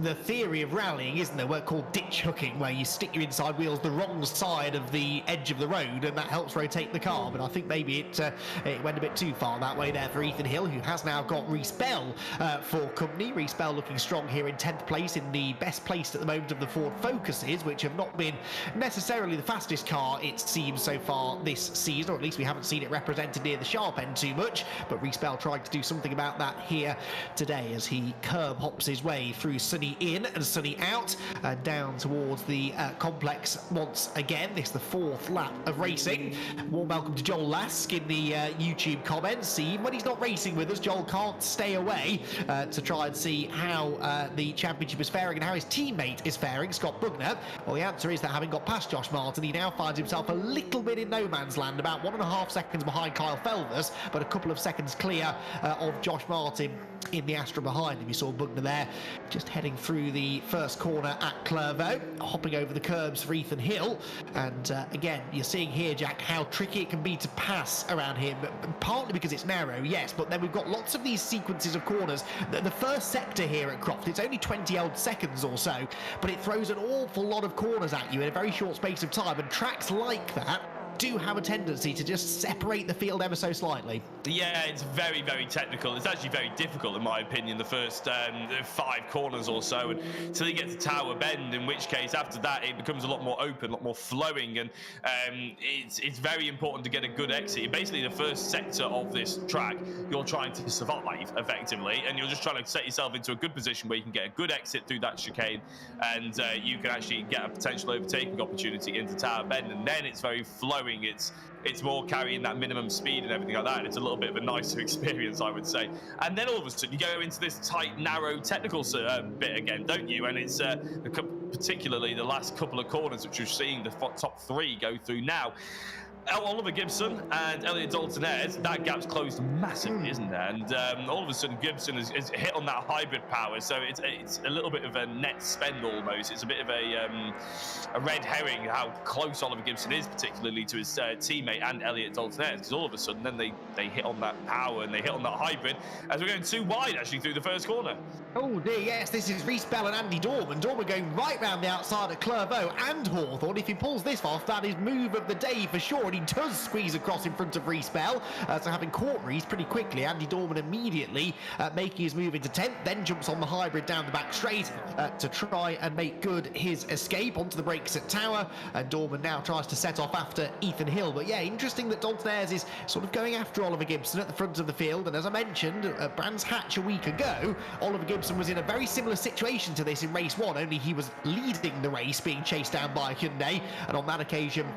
the theory of rallying, isn't there? We're called ditch hooking, where you stick your inside wheels the wrong side of the edge of the road, and that helps rotate the car. But I think maybe it went a bit too far that way there for Ethan Hill, who has now got Reece Bell for company. Reece Bell looking strong here in 10th place, in the best placed at the moment of the Ford Focuses, which have not been necessarily the fastest car, it seems, so far this season, or at least we haven't seen it represented near the sharp end too much. But Reece Bell trying to do something about that here today as he curb hops his way through Sunny in and Sunny out, down towards the complex once again. This is the 4th lap of racing. Warm welcome to Joel Lask in the YouTube comments. See, when he's not racing with us, Joel can't stay away to try and see how the championship is faring and how his teammate is faring, Scott Bugner. Well, the answer is that having got past Josh Martin, he now finds himself a little bit in no man's land, about 1.5 seconds behind Kyle Felvers, but a couple of seconds clear of Josh Martin in the Astra behind him. You saw Bugner there just heading through the first corner at Clervaux, hopping over the curbs for Ethan Hill. And again, you're seeing here, Jack, how tricky it can be to pass around here, partly because it's narrow, yes, but then we've got lots of these sequences of corners. The first sector here at Croft, it's only 20 odd seconds or so, but it throws an awful lot of corners at you in a very short space of time, and tracks like that do have a tendency to just separate the field ever so slightly. Yeah, it's very, very technical. It's actually very difficult, in my opinion, the first 5 corners or so, until you get to Tower Bend, in which case, after that, it becomes a lot more open, a lot more flowing, and it's very important to get a good exit. Basically, the first sector of this track, you're trying to survive, effectively, and you're just trying to set yourself into a good position where you can get a good exit through that chicane, and you can actually get a potential overtaking opportunity into Tower Bend, and then it's very flowing. It's more carrying that minimum speed and everything like that. It's a little bit of a nicer experience, I would say. And then all of a sudden, you go into this tight, narrow technical bit again, don't you? And it's particularly the last couple of corners, which you're seeing the top 3 go through now. Oliver Gibson and Elliot Dalton-Ayres, that gap's closed massively, isn't there? And all of a sudden, Gibson has hit on that hybrid power, so it's a little bit of a net spend almost. It's a bit of a red herring how close Oliver Gibson is, particularly to his teammate and Elliot Dalton-Ayres, because all of a sudden then they hit on that power and they hit on that hybrid as we're going too wide actually through the first corner. Oh dear, yes, this is Reece Bell and Andy Dorman. Dorman going right round the outside at Clervaux and Hawthorne. If he pulls this off, that is move of the day for sure. And he does squeeze across in front of Reece Bell. So having caught Reece pretty quickly, Andy Dorman immediately making his move into 10th, then jumps on the hybrid down the back straight to try and make good his escape onto the brakes at Tower. And Dorman now tries to set off after Ethan Hill. But yeah, interesting that Dalton-Ayres is sort of going after Oliver Gibson at the front of the field. And as I mentioned, at Brands Hatch a week ago, Oliver Gibson was in a very similar situation to this in race 1, only he was leading the race, being chased down by a Hyundai, and on that occasion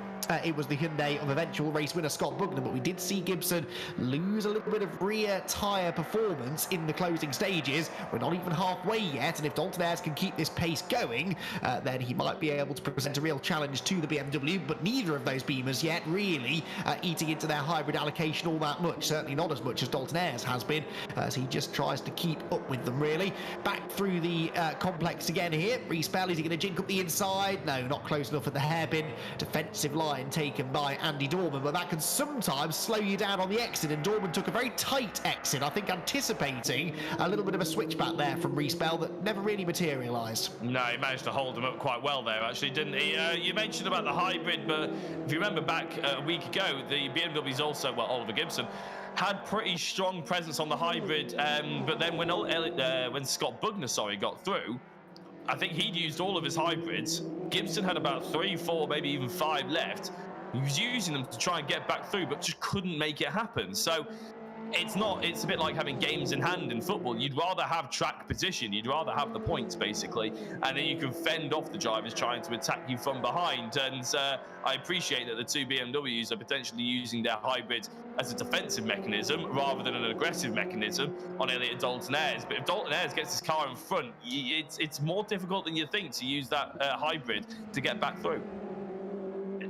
it was the Hyundai of eventual race winner Scott Bugner. But we did see Gibson lose a little bit of rear tyre performance in the closing stages. We're not even halfway yet, and if Dalton-Ayres can keep this pace going, then he might be able to present a real challenge to the BMW. But neither of those Beamers yet really eating into their hybrid allocation all that much, certainly not as much as Dalton-Ayres has been, as he just tries to keep up with them really. Back through the complex again here. Reece Bell, is he going to jink up the inside? No, not close enough at the hairpin. Defensive line taken by Andy Dorman, but that can sometimes slow you down on the exit, and Dorman took a very tight exit, I think anticipating a little bit of a switchback there from Reece Bell that never really materialised. No, he managed to hold him up quite well there, actually, didn't he? You mentioned about the hybrid, but if you remember back a week ago, the BMW's also, well, Oliver Gibson had pretty strong presence on the hybrid, but then when Scott Bugner, got through, I think he'd used all of his hybrids. Gibson had about 3, 4, maybe even 5 left. He was using them to try and get back through, but just couldn't make it happen. So it's a bit like having games in hand in football. You'd rather have track position, you'd rather have the points basically, and then you can fend off the drivers trying to attack you from behind. And I appreciate that the 2 BMWs are potentially using their hybrid as a defensive mechanism rather than an aggressive mechanism on Elliot Dalton-Ayres. But if Dalton-Ayres gets his car in front, it's more difficult than you think to use that hybrid to get back through.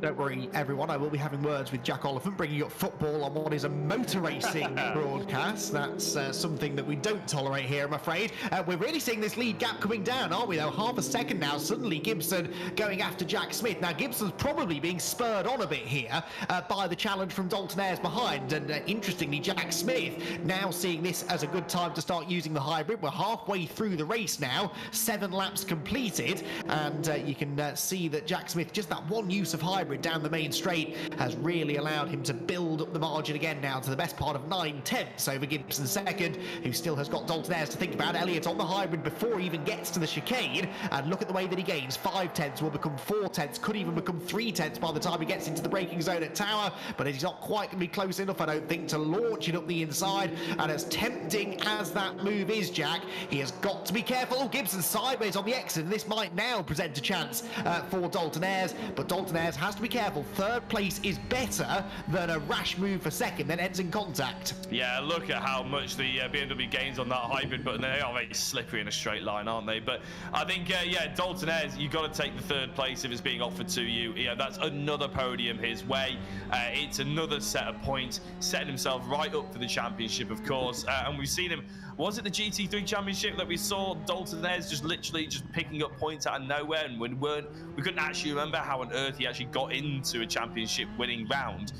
Don't worry, everyone. I will be having words with Jack Oliphant, bringing up football on what is a motor racing broadcast. That's something that we don't tolerate here, I'm afraid. We're really seeing this lead gap coming down, aren't we, though? Half a second now. Suddenly, Gibson going after Jack Smith. Now, Gibson's probably being spurred on a bit here by the challenge from Dalton Ayres behind. And interestingly, Jack Smith now seeing this as a good time to start using the hybrid. We're halfway through the race now. 7 laps completed. And you can see that Jack Smith, just that one use of hybrid down the main straight, has really allowed him to build up the margin again now to the best part of 9/10 over Gibson second, who still has got Dalton Ayres to think about. Elliott on the hybrid before he even gets to the chicane, and look at the way that he gains. 5/10 will become 4/10, could even become 3/10 by the time he gets into the braking zone at Tower, but he's not quite going to be close enough, I don't think, to launch it up the inside. And as tempting as that move is, Jack, he has got to be careful. Oh, Gibson sideways on the exit, and this might now present a chance for Dalton Ayres, but Dalton Ayres has to be careful. Third place is better than a rash move for second, then ends in contact. Yeah, look at how much the BMW gains on that hybrid button. They are very slippery in a straight line, aren't they? But I think, yeah, Dalton Ayres, you've got to take the third place if it's being offered to you. Yeah, that's another podium his way. It's another set of points, setting himself right up for the championship, of course. And we've seen him. Was it the GT3 Championship that we saw Dalton Ayres just literally just picking up points out of nowhere, and we couldn't actually remember how on earth he actually got into a championship winning round,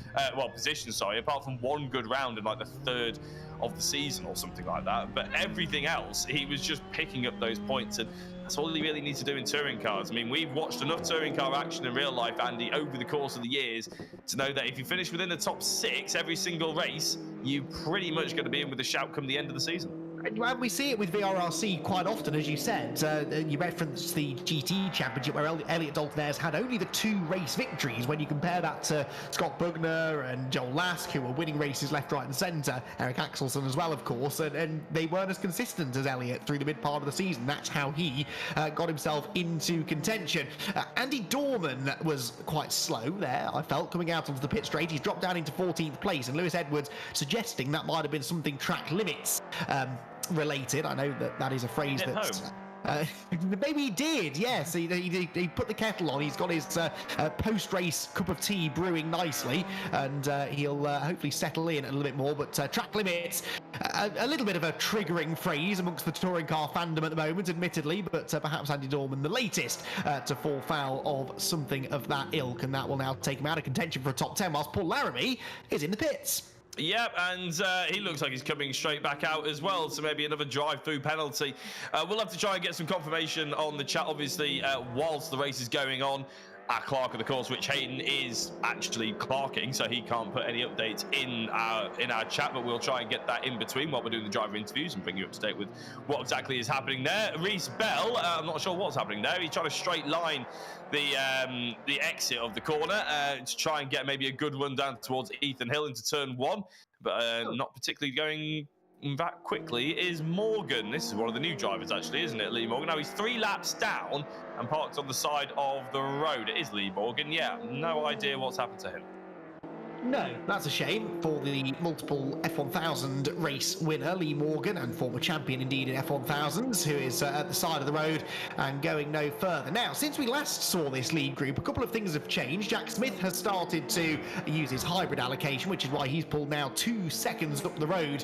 position, sorry, apart from one good round in like the third of the season or something like that. But everything else, he was just picking up those points, and that's all he really needs to do in touring cars. I mean, we've watched enough touring car action in real life, Andy, over the course of the years to know that if you finish within the top 6 every single race, you're pretty much going to be in with a shout come the end of the season. And we see it with VRRC quite often, as you said. You referenced the GT Championship, where Elliott Dalton Ayres had only the 2 race victories. When you compare that to Scott Bugner and Joel Lask, who were winning races left, right and centre, Eric Axelson as well, of course, and they weren't as consistent as Elliott through the mid part of the season. That's how he got himself into contention. Andy Dorman was quite slow there, I felt, coming out onto the pit straight. He's dropped down into 14th place, and Lewis Edwards suggesting that might have been something track limits related. I know that is a phrase that maybe he did, yes. He put the kettle on. He's got his post-race cup of tea brewing nicely, and he'll hopefully settle in a little bit more. But track limits, a little bit of a triggering phrase amongst the touring car fandom at the moment, admittedly, but perhaps Andy Dorman the latest to fall foul of something of that ilk, and that will now take him out of contention for a top 10, whilst Paul Laramie is in the pits. Yep, and he looks like he's coming straight back out as well, so maybe another drive-through penalty. We'll have to try and get some confirmation on the chat, obviously, whilst the race is going on. Clark of the course, which Hayden is actually clarking, so he can't put any updates in our chat, but we'll try and get that in between while we're doing the driver interviews and bring you up to date with what exactly is happening there. Reese Bell, I'm not sure what's happening there. He's trying to straight line the exit of the corner to try and get maybe a good run down towards Ethan Hill into turn 1, but not particularly going that quickly is Morgan. This is one of the new drivers, actually, isn't it, Lee Morgan? Now he's 3 laps down and parked on the side of the road. It is Lee Morgan. Yeah, no idea what's happened to him. No, that's a shame for the multiple F1000 race winner, Lee Morgan, and former champion indeed in F1000s, who is at the side of the road and going no further. Now, since we last saw this lead group, a couple of things have changed. Jack Smith has started to use his hybrid allocation, which is why he's pulled now 2 seconds up the road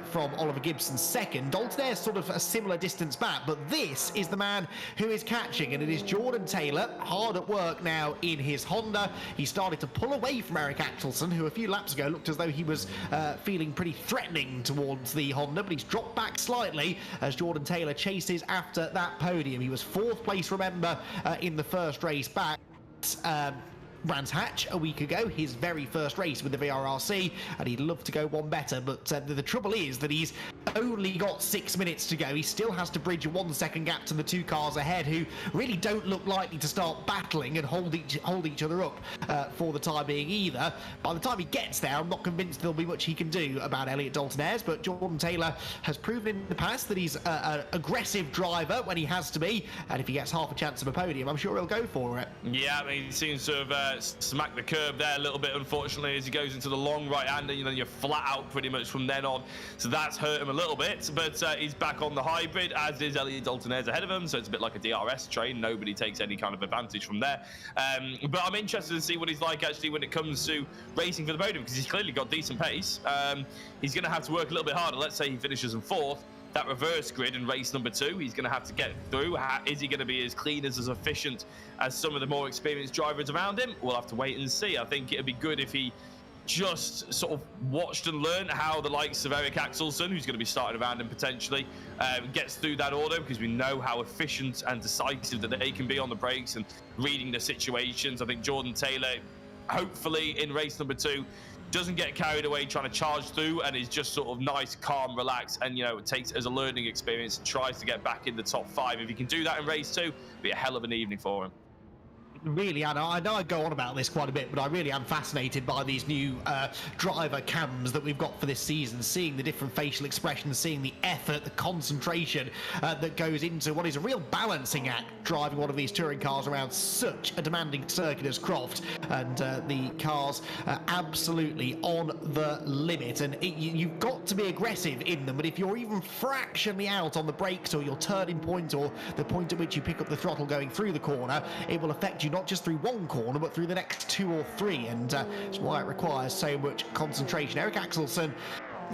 from Oliver Gibson's second. Dalton Ayres sort of a similar distance back, but this is the man who is catching, and it is Jordan Taylor, hard at work now in his Honda. He started to pull away from Eric Axelson, who a few laps ago looked as though he was feeling pretty threatening towards the Honda, but he's dropped back slightly as Jordan Taylor chases after that podium. He was 4th place, remember, in the first race back. Brands Hatch a week ago, his very first race with the VRRC, and he'd love to go one better, but the trouble is that he's only got 6 minutes to go. He still has to bridge a 1 second gap to the 2 cars ahead, who really don't look likely to start battling and hold each other up for the time being either. By the time he gets there, I'm not convinced there'll be much he can do about Elliott Dalton Ayres, but Jordan Taylor has proven in the past that he's an aggressive driver when he has to be, and if he gets half a chance of a podium, I'm sure he'll go for it. Yeah, I mean, he seems to have smacked the curb there a little bit, unfortunately, as he goes into the long right-hander. You know, you're flat out pretty much from then on. So that's hurt him a little bit, but he's back on the hybrid, as is Elliot Dalton-Ayres ahead of him. So it's a bit like a DRS train. Nobody takes any kind of advantage from there. But I'm interested to see what he's like actually when it comes to racing for the podium, because he's clearly got decent pace. He's going to have to work a little bit harder. Let's say he finishes in 4th. That reverse grid in race number 2, he's going to have to get through. Is he going to be as clean, as efficient as some of the more experienced drivers around him? We'll have to wait and see. I think it'd be good if he just sort of watched and learned how the likes of Eric Axelsen, who's going to be starting around him potentially, gets through that order, because we know how efficient and decisive that they can be on the brakes and reading the situations. I think Jordan Taylor, hopefully in race number 2, doesn't get carried away trying to charge through, and is just sort of nice, calm, relaxed, and, you know, takes it as a learning experience and tries to get back in the top 5. If he can do that in race 2, it'll be a hell of an evening for him. Really, I know I go on about this quite a bit, but I really am fascinated by these new driver cams that we've got for this season, seeing the different facial expressions, seeing the effort, the concentration that goes into what is a real balancing act, driving one of these touring cars around such a demanding circuit as Croft. And the cars are absolutely on the limit, and you've got to be aggressive in them, but if you're even fractionally out on the brakes, or your turning point, or the point at which you pick up the throttle going through the corner, it will affect you not just through one corner, but through the next 2 or 3, and it's why it requires so much concentration. Eric Axelsen,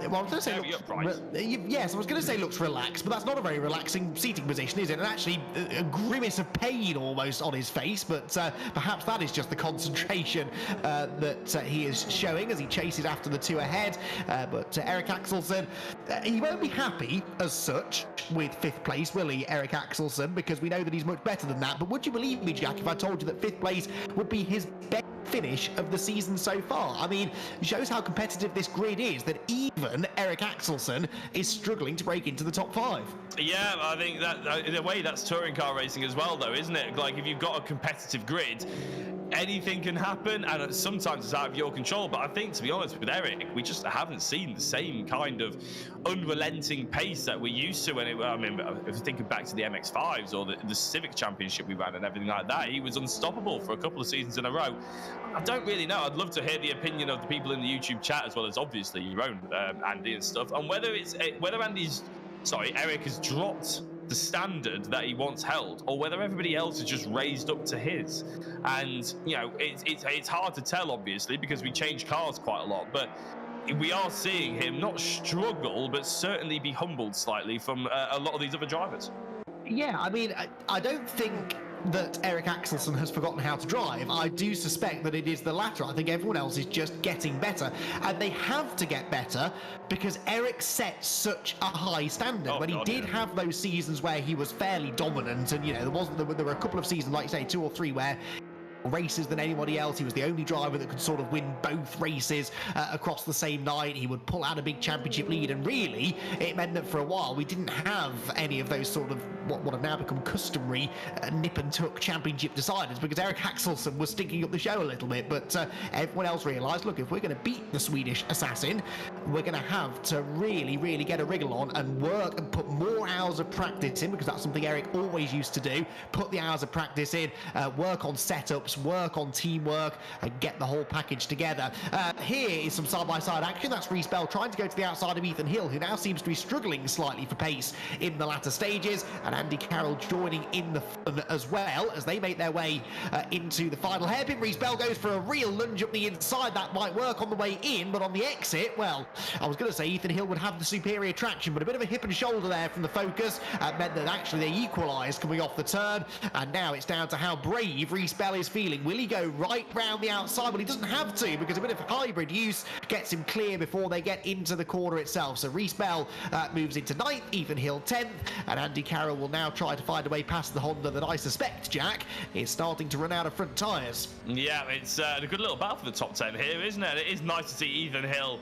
well, I was going to say, yes, I was going to say looks relaxed, but that's not a very relaxing seating position, is it? And actually, a grimace of pain almost on his face, but perhaps that is just the concentration that he is showing as he chases after the 2 ahead. But Eric Axelsen, he won't be happy as such with 5th place, will he, Eric Axelsen? Because we know that he's much better than that. But would you believe me, Jack, if I told you that 5th place would be his best finish of the season so far? I mean, it shows how competitive this grid is, that even Eric Axelsen is struggling to break into the top 5. Yeah, I think that in a way that's touring car racing as well, though, isn't it? Like, if you've got a competitive grid, anything can happen, and sometimes it's out of your control. But I think, to be honest with Eric, we just haven't seen the same kind of unrelenting pace that we used to. I mean, if you think back to the MX-5s or the Civic Championship we ran and everything like that, he was unstoppable for a couple of seasons in a row. I don't really know. I'd love to hear the opinion of the people in the YouTube chat, as well as obviously your own, Andy and stuff, on whether Eric has dropped the standard that he once held, or whether everybody else has just raised up to his. And, you know, it's hard to tell, obviously, because we change cars quite a lot, but we are seeing him not struggle, but certainly be humbled slightly from a lot of these other drivers. Yeah, I mean, I don't think that Eric Axelsen has forgotten how to drive. I do suspect that it is the latter. I think everyone else is just getting better, and they have to get better because Eric set such a high standard. When he did have those seasons where he was fairly dominant, and, you know, there were a couple of seasons, like you say, 2 or 3, where races than anybody else. He was the only driver that could sort of win both races across the same night. He would pull out a big championship lead, and really it meant that for a while we didn't have any of those sort of what have now become customary nip and tuck championship deciders, because Eric Axelsen was stinking up the show a little bit. But everyone else realised, look, if we're going to beat the Swedish assassin, we're going to have to really get a wriggle on and work and put more hours of practice in, because that's something Eric always used to do. Put the hours of practice in, work on setups, work on teamwork, and get the whole package together. Here is some side-by-side action. That's Reese Bell trying to go to the outside of Ethan Hill, who now seems to be struggling slightly for pace in the latter stages, and Andy Carroll joining in the fun as well as they make their way into the final hairpin. Reese Bell goes for a real lunge up the inside. That might work on the way in, but on the exit, well, I was going to say Ethan Hill would have the superior traction, but a bit of a hip and shoulder there from the Focus meant that actually they equalised coming off the turn, and now it's down to how brave Reese Bell is feeling. Will he go right round the outside? Well, he doesn't have to, because a bit of hybrid use gets him clear before they get into the corner itself. So Reese Bell moves into 9th, Ethan Hill 10th, and Andy Carroll will now try to find a way past the Honda that I suspect, Jack, is starting to run out of front tyres. Yeah, it's a good little battle for the top 10 here, isn't it? It is nice to see Ethan Hill.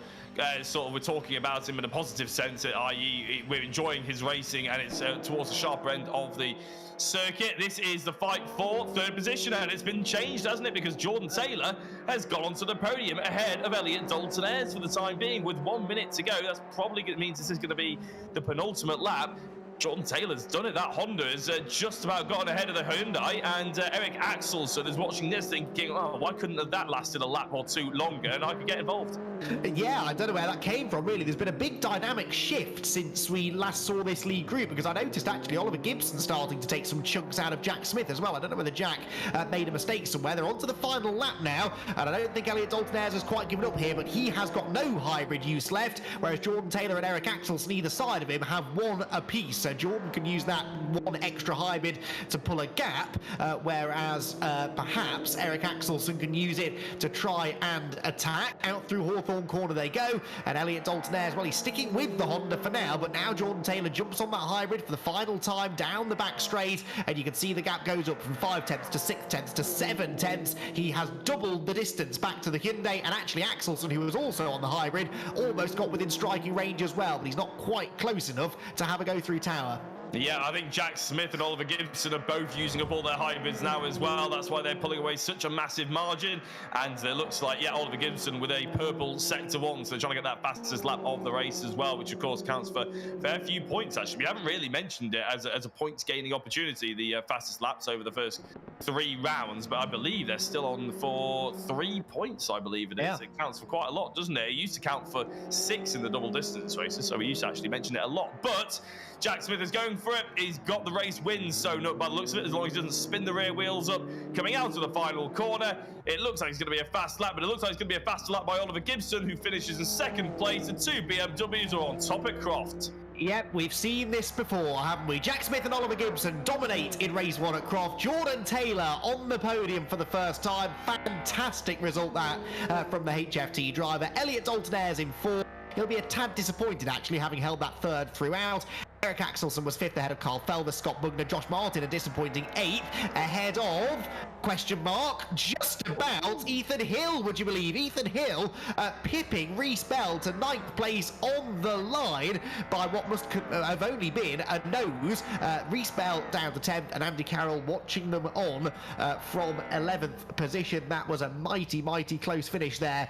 Sort of, we're talking about him in a positive sense, i.e. we're enjoying his racing, and it's towards the sharper end of the circuit. This is the fight for 3rd position, and it's been changed, hasn't it? Because Jordan Taylor has gone onto the podium ahead of Elliot Dalton-Ayres for the time being with 1 minute to go. That's probably means this is going to be the penultimate lap. Jordan Taylor's done it. That Honda has just about gotten ahead of the Hyundai, and Eric Axelson is watching this thinking, oh, why couldn't have that lasted a lap or two longer and I could get involved? Yeah, I don't know where that came from, really. There's been a big dynamic shift since we last saw this league group, because I noticed actually Oliver Gibson starting to take some chunks out of Jack Smith as well. I don't know whether Jack made a mistake somewhere. They're on to the final lap now, and I don't think Elliot Dalton-Ayres has quite given up here, but he has got no hybrid use left, whereas Jordan Taylor and Eric Axelson either side of him have one apiece. So Jordan can use that one extra hybrid to pull a gap, whereas perhaps Eric Axelson can use it to try and attack. Out through Hawthorne Corner they go, and Elliot Dalton-Ayres, well, he's sticking with the Honda for now, but now Jordan Taylor jumps on that hybrid for the final time down the back straight, and you can see the gap goes up from 5 tenths to 6 tenths to 7 tenths. He has doubled the distance back to the Hyundai, and actually Axelson, who was also on the hybrid, almost got within striking range as well, but he's not quite close enough to have a go through tower. Yeah, I think Jack Smith and Oliver Gibson are both using up all their hybrids now as well. That's why they're pulling away such a massive margin. And it looks like, yeah, Oliver Gibson with a purple sector 1. So they're trying to get that fastest lap of the race as well, which of course counts for a fair few points, actually. We haven't really mentioned it as a points gaining opportunity, the fastest laps over the first 3 rounds. But I believe they're still on for 3 points, I believe it is. Yeah. It counts for quite a lot, doesn't it? It used to count for 6 in the double distance races. So we used to actually mention it a lot. But Jack Smith is going for it. He's got the race win sewn up by the looks of it, as long as he doesn't spin the rear wheels up. Coming out of the final corner, it looks like it's going to be a fast lap, but it looks like it's going to be a faster lap by Oliver Gibson, who finishes in 2nd place. The 2 BMWs are on top at Croft. Yep, we've seen this before, haven't we? Jack Smith and Oliver Gibson dominate in race 1 at Croft. Jordan Taylor on the podium for the first time. Fantastic result that from the HFT driver. Elliot Dalton-Ayres in 4. He'll be a tad disappointed, actually, having held that 3rd throughout. Eric Axelson was 5th ahead of Carl Felder. Scott Bugner, Josh Martin a disappointing 8th ahead of, question mark, just about Ethan Hill, would you believe? Ethan Hill pipping Reese Bell to 9th place on the line by what must have only been a nose. Reese Bell down to 10th, and Andy Carroll watching them on from 11th position. That was a mighty, mighty close finish there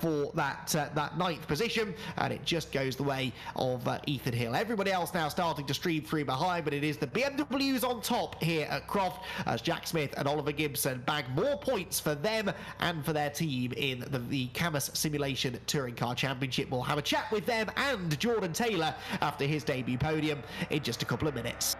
for that 9th position, and it just goes the way of Ethan Hill. Everybody else now starting to stream through behind, but it is the BMWs on top here at Croft as Jack Smith and Oliver Gibson bag more points for them and for their team in the Cammus Simulation Touring Car Championship. We'll have a chat with them and Jordan Taylor after his debut podium in just a couple of minutes.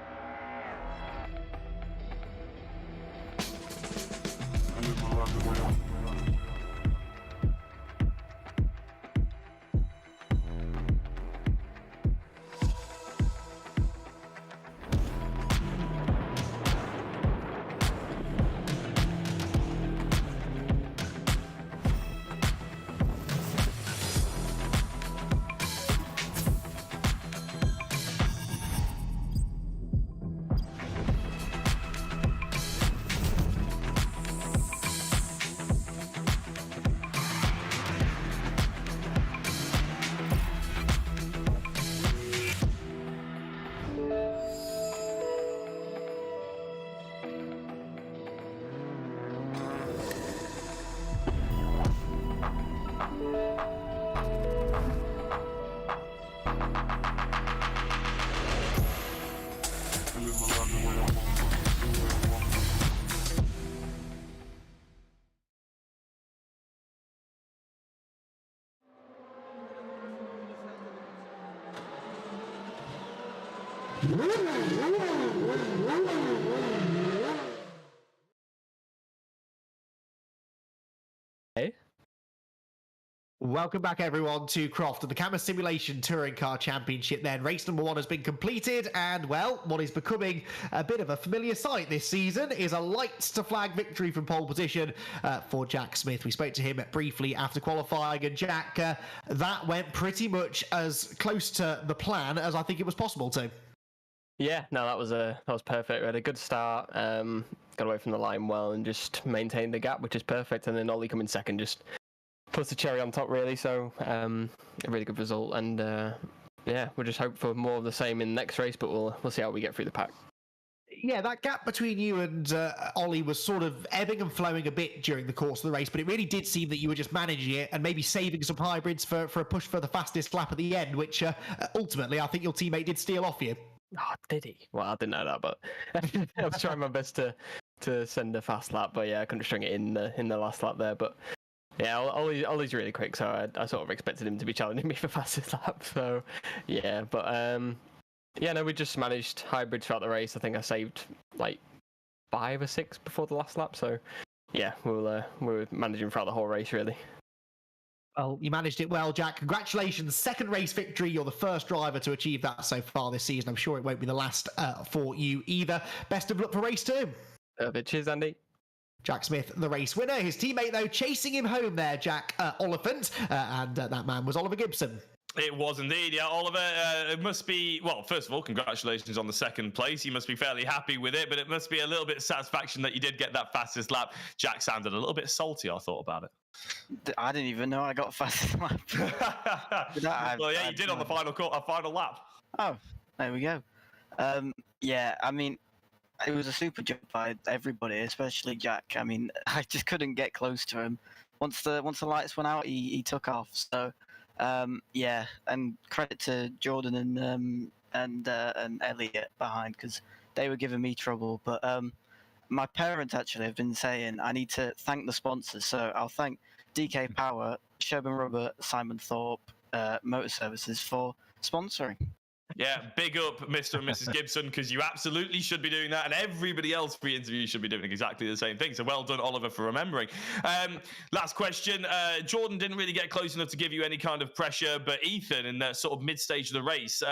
Hey. Welcome back, everyone, to Croft and the Cammus Simulation Touring Car Championship. Then race number 1 has been completed, and well, what is becoming a bit of a familiar sight this season is a lights to flag victory from pole position for Jack Smith. We spoke to him briefly after qualifying, and Jack, that went pretty much as close to the plan as I think it was possible to. Yeah, no, that was perfect. We had a good start, got away from the line well, and just maintained the gap, which is perfect. And then Ollie coming second just puts the cherry on top, really. So a really good result, and yeah, we'll just hope for more of the same in the next race. But we'll see how we get through the pack. Yeah, that gap between you and Ollie was sort of ebbing and flowing a bit during the course of the race, but it really did seem that you were just managing it and maybe saving some hybrids for a push for the fastest lap at the end, which ultimately I think your teammate did steal off you. Oh, did he? Well, I didn't know that, but I was trying my best to send a fast lap, but yeah, I couldn't string it in the last lap there. But yeah, Ollie's really quick, so I sort of expected him to be challenging me for fastest lap. So yeah, but yeah, no, we just managed hybrids throughout the race. I think I saved like 5 or 6 before the last lap. So yeah, we're managing throughout the whole race really. Well, you managed it well, Jack. Congratulations. Second race victory. You're the first driver to achieve that so far this season. I'm sure it won't be the last for you either. Best of luck for race 2. Cheers, Andy. Jack Smith, the race winner. His teammate, though, chasing him home there, Jack Oliphant. And that man was Oliver Gibson. It was indeed, yeah, Oliver. It must be, well, first of all, congratulations on the second place. You must be fairly happy with it, but it must be a little bit of satisfaction that you did get that fastest lap. Jack sounded a little bit salty, I thought about it. I didn't even know I got fastest lap. Well, yeah, you did on the final lap. Oh, there we go. Yeah, I mean, it was a super jump by everybody, especially Jack. I mean, I just couldn't get close to him. Once the lights went out, he took off. So, yeah, and credit to Jordan and Elliot behind, because they were giving me trouble. But my parents actually have been saying I need to thank the sponsors. So I'll thank DK Power, Sherburn Rubber, Simon Thorpe, Motor Services for sponsoring. Yeah, big up Mr. and Mrs. Gibson, because you absolutely should be doing that, and everybody else we interview should be doing exactly the same thing. So well done, Oliver, for remembering. Last question. Jordan didn't really get close enough to give you any kind of pressure, but Ethan, in that sort of mid-stage of the race,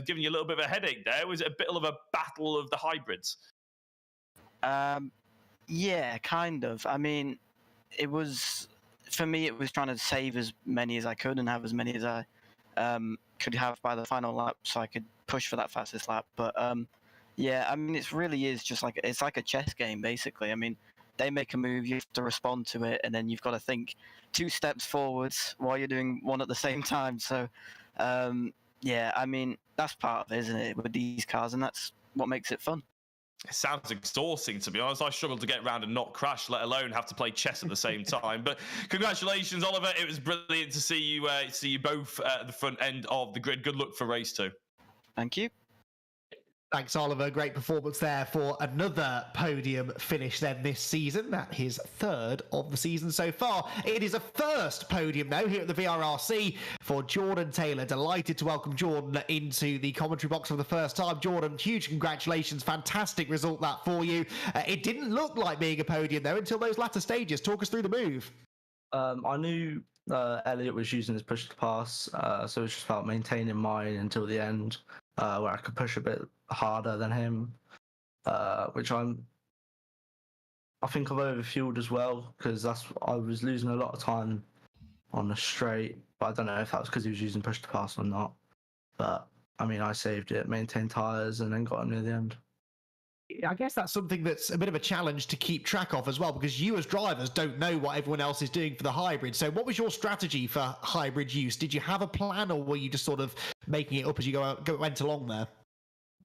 giving you a little bit of a headache there. Was it a bit of a battle of the hybrids? Yeah, kind of. I mean, it was, for me, it was trying to save as many as I could and have as many as I could have by the final lap, so I could push for that fastest lap. But yeah, I mean, it really is just like, it's like a chess game basically. I mean, they make a move, you have to respond to it, and then you've got to think 2 steps forwards while you're doing one at the same time. So yeah, I mean, that's part of it, isn't it, with these cars, and that's what makes it fun. It sounds exhausting, to be honest. I struggled to get around and not crash, let alone have to play chess at the same time. But congratulations, Oliver. It was brilliant to see you both at the front end of the grid. Good luck for race 2. Thank you. Thanks, Oliver. Great performance there for another podium finish then this season. That his 3rd of the season so far. It is a first podium, though, here at the VRRC for Jordan Taylor. Delighted to welcome Jordan into the commentary box for the first time. Jordan, huge congratulations. Fantastic result that for you. It didn't look like being a podium, though, until those latter stages. Talk us through the move. I knew Elliot was using his push to pass, so it was just about maintaining mine until the end, where I could push a bit harder than him, which I think I've overfueled as well, because I was losing a lot of time on the straight, but I don't know if that was because he was using push to pass or not. But I mean, I saved it, maintained tyres, and then got him near the end. I guess that's something that's a bit of a challenge to keep track of as well, because you as drivers don't know what everyone else is doing for the hybrid. So what was your strategy for hybrid use? Did you have a plan, or were you just sort of making it up as you went along there?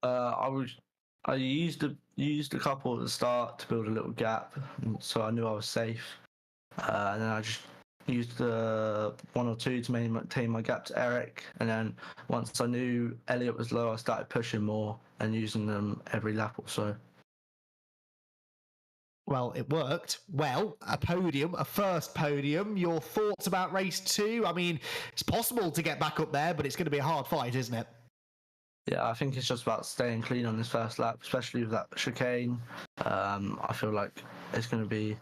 I used a couple at the start to build a little gap, so I knew I was safe. And then I just used 1 or 2 to maintain my gap to Eric. And then once I knew Elliot was low, I started pushing more and using them every lap or so. Well, it worked. Well, a podium, a first podium. Your thoughts about race 2? I mean, it's possible to get back up there, but it's going to be a hard fight, isn't it? Yeah, I think it's just about staying clean on this first lap, especially with that chicane. I feel like it's going to be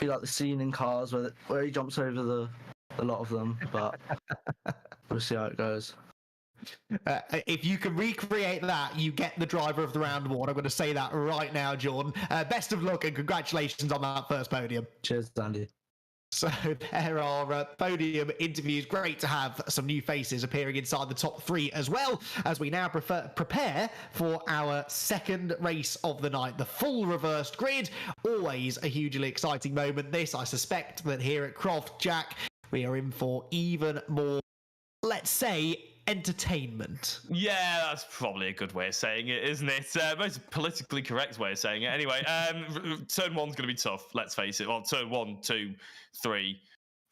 like the scene in Cars where he jumps over a lot of them, but we'll see how it goes. If you can recreate that, you get the driver of the round award. I'm going to say that right now, Jordan. Best of luck and congratulations on that first podium. Cheers, Andy. So there are podium interviews. Great to have some new faces appearing inside the top 3 as well, as we now prepare for our second race of the night, the full reversed grid. Always a hugely exciting moment, this. I suspect that here at Croft, Jack, we are in for even more, let's say, entertainment. Yeah, that's probably a good way of saying it, isn't it? Most politically correct way of saying it. Anyway, turn 1's going to be tough, let's face it. Well, turn 1, 2, 3,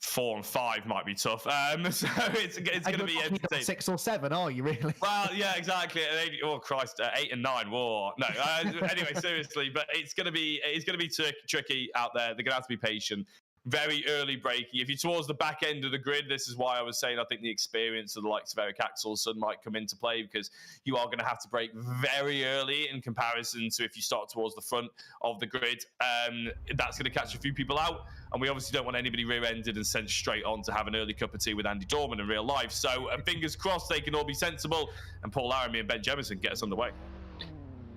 4 and 5 might be tough. So it's going to be entertaining. 6 or 7, are you really? Well, yeah, exactly. Oh Christ, 8 and 9. Whoa, no. Anyway, seriously, but it's going to be tricky out there. They're going to have to be patient. Very early braking. If you're towards the back end of the grid, this is why I was saying I think the experience of the likes of Eric Axelsson might come into play, because you are going to have to brake very early in comparison to if you start towards the front of the grid. That's going to catch a few people out, and we obviously don't want anybody rear-ended and sent straight on to have an early cup of tea with Andy Dorman in real life. So fingers crossed they can all be sensible, and Paul Laramie and Ben Jemison get us underway.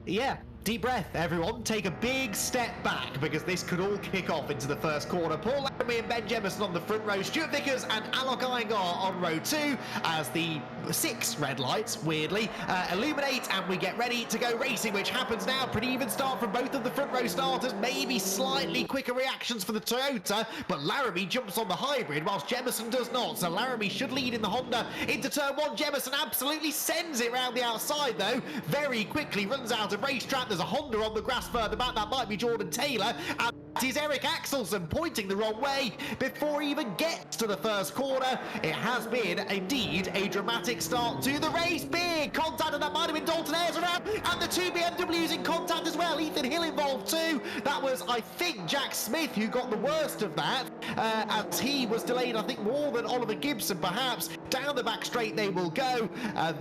Yeah, deep breath, everyone. Take a big step back, because this could all kick off into the first corner. Paul Laramie and Ben Jemison on the front row. Stuart Vickers and Alok Iyengar on row 2 as the 6 red lights, weirdly, illuminate, and we get ready to go racing, which happens now. Pretty even start from both of the front row starters. Maybe slightly quicker reactions for the Toyota, but Laramie jumps on the hybrid whilst Jemison does not. So Laramie should lead in the Honda into turn 1. Jemison absolutely sends it round the outside, though. Very quickly runs out of racetrack. There's a Honda on the grass further back. That might be Jordan Taylor. And it is Eric Axelsson pointing the wrong way before he even gets to the first corner. It has been indeed a dramatic start to the race. Big contact, and that might have been Dalton Ayres around, and the 2 BMWs in contact as well. Ethan Hill involved too. That was, I think, Jack Smith who got the worst of that, as he was delayed, I think, more than Oliver Gibson perhaps. Down the back straight they will go.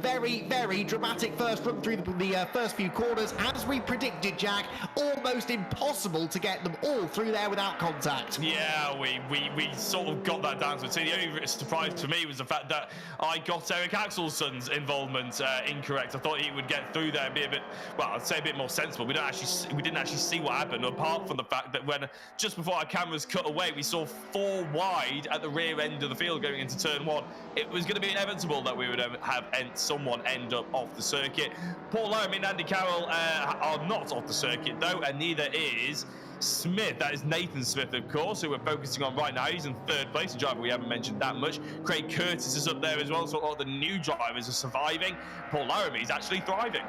Very, very dramatic first run through the first few corners. As we predicted, Jack, almost impossible to get them all through there without contact. Yeah, we sort of got that down to a T. The only surprise for me was the fact that I got Eric Axelsson's involvement incorrect. I thought he would get through there and be a bit, well, I'd say a bit more sensible. We didn't actually see what happened, apart from the fact that when just before our cameras cut away, we saw 4 wide at the rear end of the field going into turn 1. It was going to be inevitable that we would have someone end up off the circuit. Paul Laramie and Andy Carroll are not off the circuit though, and neither is Smith. That is Nathan Smith, of course, who we're focusing on right now. He's in 3rd place, a driver we haven't mentioned that much. Craig Curtis is up there as well, so a lot of the new drivers are surviving. Paul Laramie is actually thriving.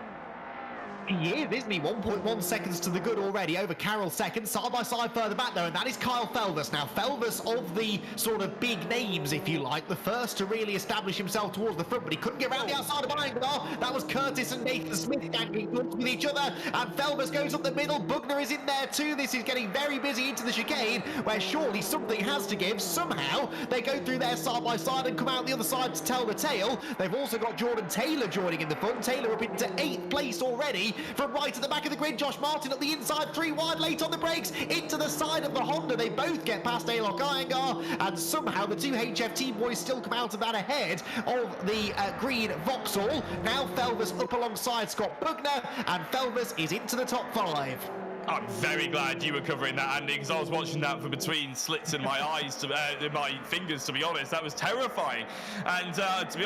He is, isn't he? 1.1 seconds to the good already over Carroll second, side by side further back though, and that is Kyle Felvers. Now, Felvers of the sort of big names, if you like, the first to really establish himself towards the front, but he couldn't get around the outside of Iyengar. That was Curtis and Nathan Smith yanking with each other, and Felvers goes up the middle. Bugner is in there too. This is getting very busy into the chicane, where surely something has to give. Somehow, they go through there side by side and come out the other side to tell the tale. They've also got Jordan Taylor joining in the fun. Taylor up into 8th place already. From right at the back of the grid, Josh Martin up the inside, 3 wide, late on the brakes, into the side of the Honda. They both get past Alok Iyengar, and somehow the 2 HFT boys still come out of that ahead of the green Vauxhall. Now Felvers up alongside Scott Bugner, and Felvers is into the top 5. I'm very glad you were covering that, Andy, because I was watching that from between slits in my eyes, in my fingers, to be honest. That was terrifying. And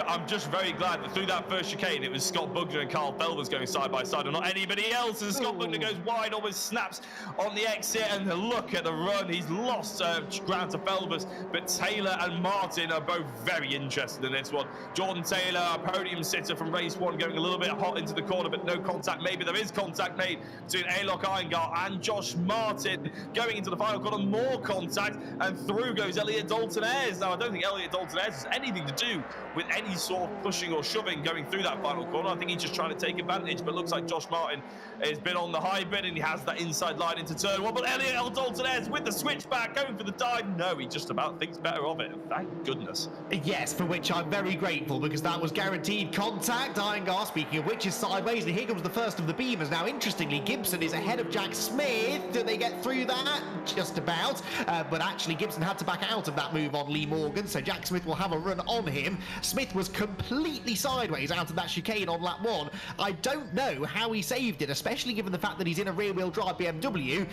I'm just very glad that through that first chicane, it was Scott Bugner and Carl Felvers going side by side and not anybody else. And Scott Bugner goes wide, almost snaps on the exit. And look at the run. He's lost ground to Felvers. But Taylor and Martin are both very interested in this one. Jordan Taylor, a podium sitter from race 1, going a little bit hot into the corner, but no contact. Maybe there is contact made between Alok Iyengar and Josh Martin. Going into the final corner, more contact, and through goes Elliot Dalton Ayres. Now, I don't think Elliot Dalton Ayres has anything to do with any sort of pushing or shoving going through that final corner. I think he's just trying to take advantage, but looks like Josh Martin has been on the hybrid and he has that inside line into turn 1. But Elliot Dalton Ayres with the switchback, going for the dive. No, he just about thinks better of it. Thank goodness. Yes, for which I'm very grateful, because that was guaranteed contact. Iyengar, speaking of which, is sideways, and here comes the first of the Beamers. Now, interestingly, Gibson is ahead of Jack Smith. Do they get through that? Just about. But actually, Gibson had to back out of that move on Lee Morgan, so Jack Smith will have a run on him. Smith was completely sideways out of that chicane on lap 1. I don't know how he saved it, especially given the fact that he's in a rear-wheel drive BMW,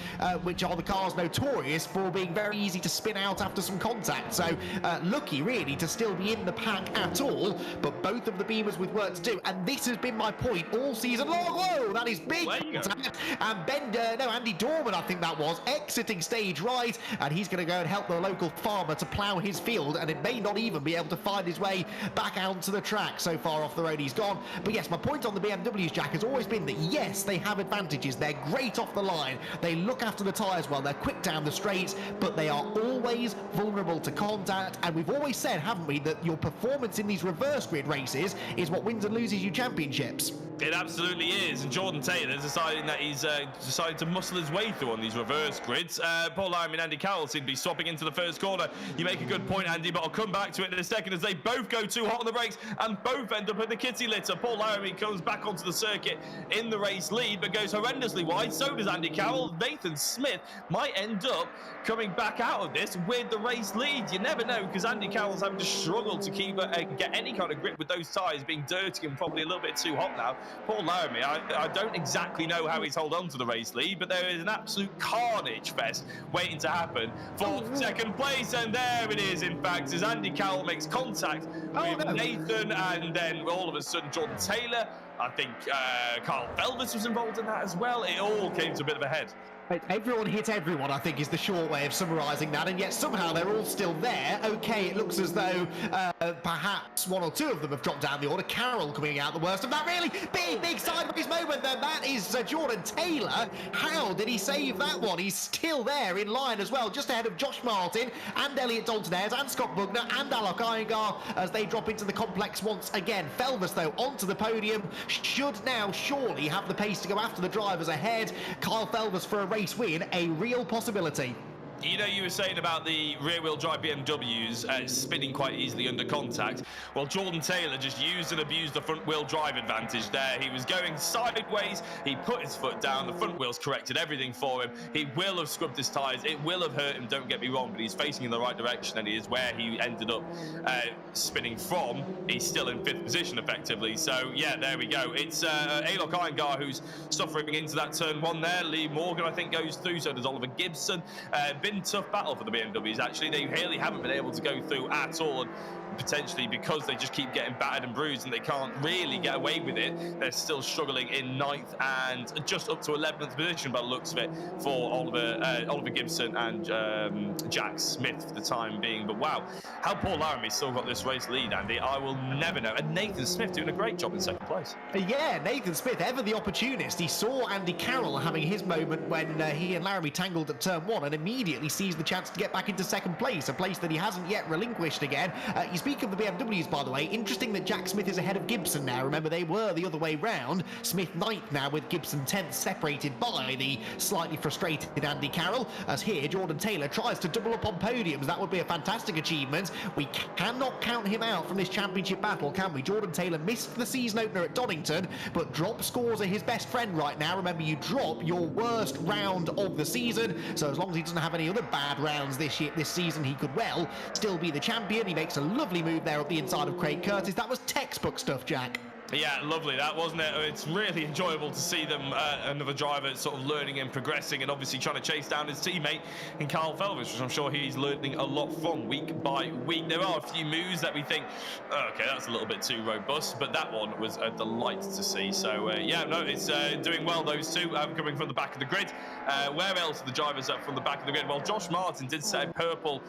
which are the cars notorious for being very easy to spin out after some contact. So lucky, really, to still be in the pack at all, but both of the Beamers with work to do. And this has been my point all season long. Whoa, that is big contact. And Ben no, Andy Dorman, I think that was, exiting stage right, and he's going to go and help the local farmer to plough his field, and it may not even be able to find his way back out to the track. So far off the road he's gone. But yes, my point on the BMWs, Jack, has always been that yes, they have advantages. They're great off the line. They look after the tyres well. They're quick down the straights, but they are always vulnerable to contact. And we've always said, haven't we, that your performance in these reverse grid races is what wins and loses you championships. It absolutely is, and Jordan Taylor deciding that he's decided to muscle his way through on these reverse grids. Paul Lyman and Andy Carroll seem to be swapping into the first corner. You make a good point, Andy, but I'll come back to it in a second as they both go too hot on the brakes and both end up in the kitty litter. Paul Lyman comes back onto the circuit in the race lead, but goes horrendously wide. So does Andy Carroll. Nathan Smith might end up coming back out of this with the race lead. You never know, because Andy Carroll's having to struggle to keep get any kind of grip with those tyres being dirty and probably a little bit too hot now. Paul Laramie, I don't exactly know how he's held on to the race lead, but there is an absolute carnage fest waiting to happen for second place, and there it is, in fact, as Andy Carroll makes contact with Nathan, and then all of a sudden Jordan Taylor, I think Carl Felvis was involved in that as well. It all came to a bit of a head. Everyone hit everyone, I think, is the short way of summarising that, and yet somehow they're all still there. Okay, it looks as though perhaps one or two of them have dropped down the order. Carroll coming out the worst of that. Really big sideways moment then. That is Jordan Taylor. How did he save that one? He's still there in line as well, just ahead of Josh Martin and Elliot Dalton-Ayres and Scott Bugner and Alok Iyengar as they drop into the complex once again. Felvis, though, onto the podium, should now surely have the pace to go after the drivers ahead. Kyle Felvis for a race win, a real possibility. You know, you were saying about the rear-wheel drive BMWs spinning quite easily under contact. Well, Jordan Taylor just used and abused the front-wheel drive advantage there. He was going sideways. He put his foot down. The front wheels corrected everything for him. He will have scrubbed his tyres. It will have hurt him, don't get me wrong, but he's facing in the right direction, and he is where he ended up spinning from. He's still in 5th position, effectively. So, yeah, there we go. It's Alok Iyengar who's suffering into that turn 1 there. Lee Morgan, I think, goes through. So does Oliver Gibson. Been tough battle for the BMWs, actually. They really haven't been able to go through at all, and potentially because they just keep getting battered and bruised and they can't really get away with it, they're still struggling in 9th and just up to 11th position by the looks of it for Oliver Gibson and Jack Smith for the time being. But wow, how Paul Laramie still got this race lead, Andy, I will never know. And Nathan Smith doing a great job in 2nd place. Yeah, Nathan Smith, ever the opportunist. He saw Andy Carroll having his moment when he and Laramie tangled at turn 1 and immediately sees the chance to get back into 2nd place, a place that he hasn't yet relinquished again. You speak of the BMWs, by the way. Interesting that Jack Smith is ahead of Gibson now. Remember, they were the other way round. Smith 9th now with Gibson 10th, separated by the slightly frustrated Andy Carroll. As here, Jordan Taylor tries to double up on podiums. That would be a fantastic achievement. We cannot count him out from this championship battle, can we? Jordan Taylor missed the season opener at Donington, but drop scores are his best friend right now. Remember, you drop your worst round of the season, so as long as he doesn't have any other bad rounds this season, he could well still be the champion. He makes a lovely move there up the inside of Craig Curtis. That was textbook stuff, Jack. Yeah, lovely that, wasn't it? It's really enjoyable to see them, another driver sort of learning and progressing and obviously trying to chase down his teammate in Carl Felvis, which I'm sure he's learning a lot from week by week. There are a few moves that we think, okay, that's a little bit too robust, but that one was a delight to see. So, yeah, no, it's doing well, those two, coming from the back of the grid. Where else are the drivers up from the back of the grid? Well, Josh Martin did set a purple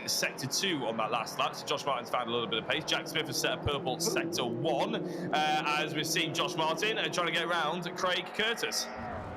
sector 2 on that last lap, so Josh Martin's found a little bit of pace. Jack Smith has set a purple sector 1. As we've seen Josh Martin trying to get around Craig Curtis.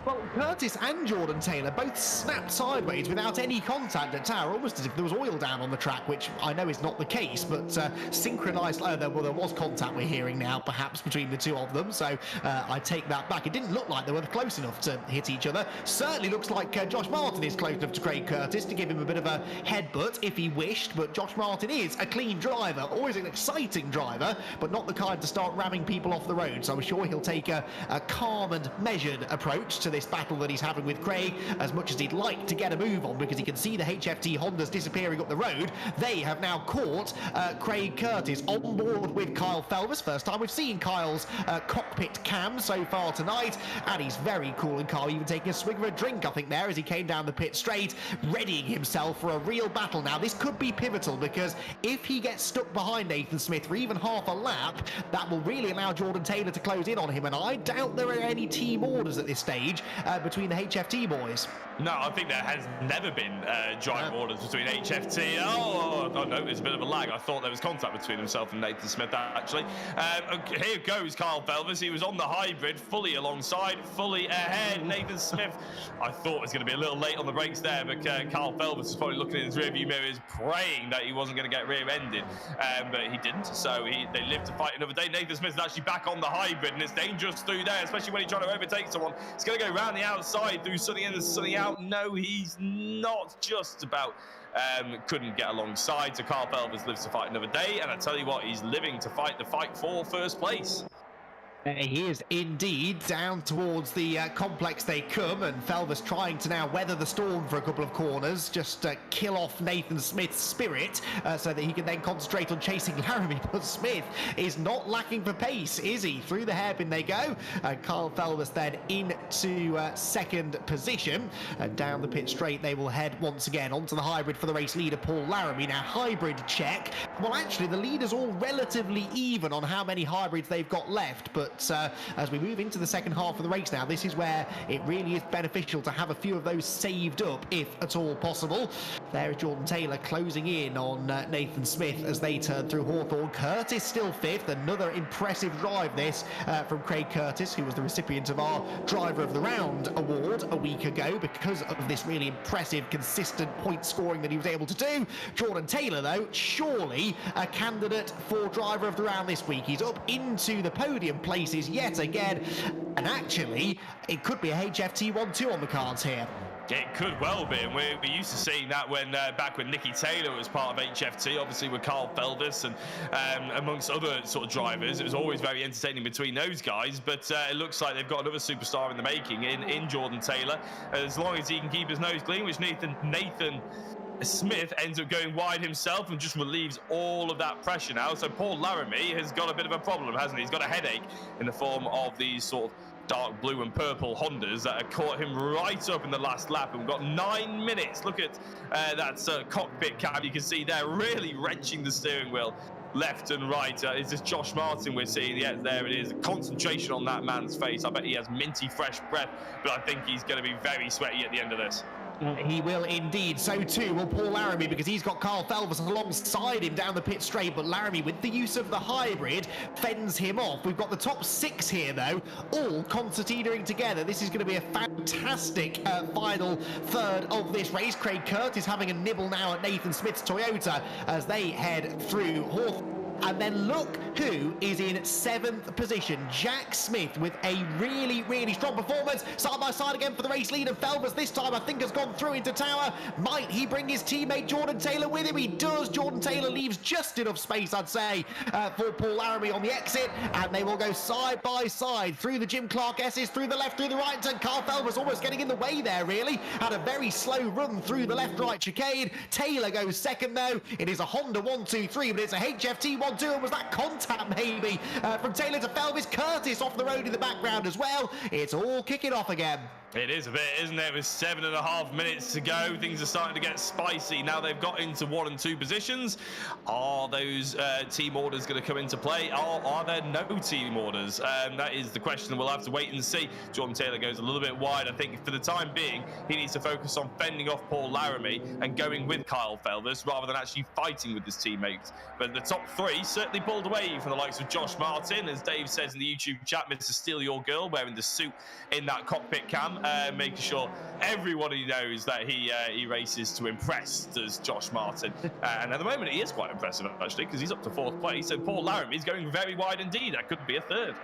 Well, Curtis and Jordan Taylor both snapped sideways without any contact at Tower, almost as if there was oil down on the track, which I know is not the case, but synchronised, there was contact, we're hearing now, perhaps between the two of them, so I take that back. It didn't look like they were close enough to hit each other. Certainly looks like Josh Martin is close enough to Craig Curtis to give him a bit of a headbutt if he wished, but Josh Martin is a clean driver, always an exciting driver, but not the kind to start ramming people off the road, so I'm sure he'll take a calm and measured approach to this battle that he's having with Craig, as much as he'd like to get a move on, because he can see the HFT Hondas disappearing up the road. They have now caught Craig Curtis on board with Kyle Felvis. First time we've seen Kyle's cockpit cam so far tonight, and he's very cool and calm, even taking a swig of a drink, I think, there as he came down the pit straight, readying himself for a real battle. Now, this could be pivotal, because if he gets stuck behind Nathan Smith for even half a lap, that will really allow Jordan Taylor to close in on him, and I doubt there are any team orders at this stage between the HFT boys. No, I think there has never been driver orders between HFT. Oh, no, there's a bit of a lag. I thought there was contact between himself and Nathan Smith, actually. Here goes Kyle Felvis. He was on the hybrid, fully alongside, fully ahead. Nathan Smith, I thought was going to be a little late on the brakes there, but Kyle Felvis was probably looking in his rearview mirrors, praying that he wasn't going to get rear-ended, but he didn't, so they lived to fight another day. Nathan Smith is actually back on the hybrid, and it's dangerous through there, especially when he's trying to overtake someone. He's going to go around the outside through sunny in and sunny out. No, he's not. Just about couldn't get alongside. So Carl Felvis lives to fight another day, and I tell you what, he's living to fight the fight for first place. He is indeed. Down towards the complex they come, and Felvis trying to now weather the storm for a couple of corners, just kill off Nathan Smith's spirit so that he can then concentrate on chasing Laramie. But Smith is not lacking for pace, is he? Through the hairpin they go, and Carl Felvis then into second position, and down the pit straight they will head once again onto the hybrid for the race leader Paul Laramie. Now hybrid check. Well, actually the leaders all relatively even on how many hybrids they've got left, but as we move into the second half of the race now, this is where it really is beneficial to have a few of those saved up, if at all possible. There is Jordan Taylor closing in on Nathan Smith as they turn through Hawthorne. Curtis still fifth. Another impressive drive this from Craig Curtis, who was the recipient of our Driver of the Round award a week ago because of this really impressive, consistent point scoring that he was able to do. Jordan Taylor, though, surely a candidate for Driver of the Round this week. He's up into the podium places yet again, and actually it could be a HFT 1-2 on the cards here. It could well be, and we're used to seeing that when back when Nicky Taylor was part of HFT, obviously with Carl Felvis and amongst other sort of drivers. It was always very entertaining between those guys, but it looks like they've got another superstar in the making in Jordan Taylor, as long as he can keep his nose clean, which Nathan Smith ends up going wide himself and just relieves all of that pressure now. So Paul Laramie has got a bit of a problem, hasn't he? He's got a headache in the form of these sort of dark blue and purple Hondas that have caught him right up in the last lap, and we've got 9 minutes. Look at that cockpit cam you can see there, really wrenching the steering wheel left and right. Is this Josh Martin we're seeing? Yeah, there it is. Concentration on that man's face. I bet he has minty fresh breath, but I think he's going to be very sweaty at the end of this. He will indeed. So too will Paul Laramie, because he's got Carl Felvis alongside him down the pit straight, but Laramie, with the use of the hybrid, fends him off. We've got the top 6 here, though, all concertinaing together. This is going to be a fantastic final third of this race. Craig Curtis having a nibble now at Nathan Smith's Toyota as they head through Hawthorne. And then look who is in 7th position. Jack Smith with a really, really strong performance. Side by side again for the race leader. Felvis this time I think has gone through into tower. Might he bring his teammate Jordan Taylor with him? He does. Jordan Taylor leaves just enough space, I'd say, for Paul Laramie on the exit. And they will go side by side through the Jim Clark S's, through the left, through the right. And Carl Felvis almost getting in the way there, really. Had a very slow run through the left-right chicane. Taylor goes second, though. It is a Honda 1-2-3, but it's a HFT 1-2. And was that contact maybe from Taylor to Felvis? Curtis off the road in the background as well. It's all kicking off again. It is a bit, isn't it? With 7.5 minutes to go, things are starting to get spicy. Now they've got into 1 and 2 positions. Are those team orders going to come into play? Are there no team orders? That is the question. We'll have to wait and see. Jordan Taylor goes a little bit wide. I think for the time being, he needs to focus on fending off Paul Laramie and going with Kyle Felvis rather than actually fighting with his teammates. But the top 3 certainly pulled away from the likes of Josh Martin, as Dave says in the YouTube chat, Mr. Steal Your Girl, wearing the suit in that cockpit cam. Making sure everybody knows that he races to impress, does Josh Martin. And at the moment, he is quite impressive, actually, because he's up to 4th place. And Paul Laramie is going very wide indeed. That could be a 3rd.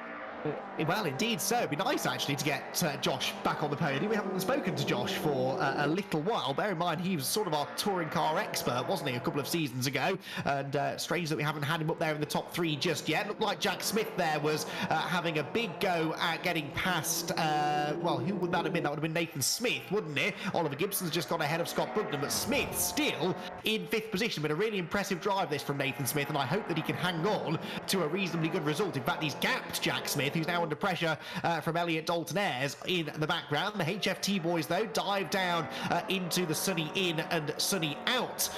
Well, indeed so. It'd be nice, actually, to get Josh back on the podium. We haven't spoken to Josh for a little while. Bear in mind, he was sort of our touring car expert, wasn't he, a couple of seasons ago? And strange that we haven't had him up there in the top 3 just yet. Looked like Jack Smith there was having a big go at getting past, well, who would that have been? That would have been Nathan Smith, wouldn't it? Oliver Gibson's just gone ahead of Scott Bugden, but Smith still in 5th position. But a really impressive drive this from Nathan Smith, and I hope that he can hang on to a reasonably good result. In fact, he's gapped Jack Smith, who's now under pressure from Elliot Dalton Ayres in the background. The HFT boys, though, dive down into the sunny in and sunny out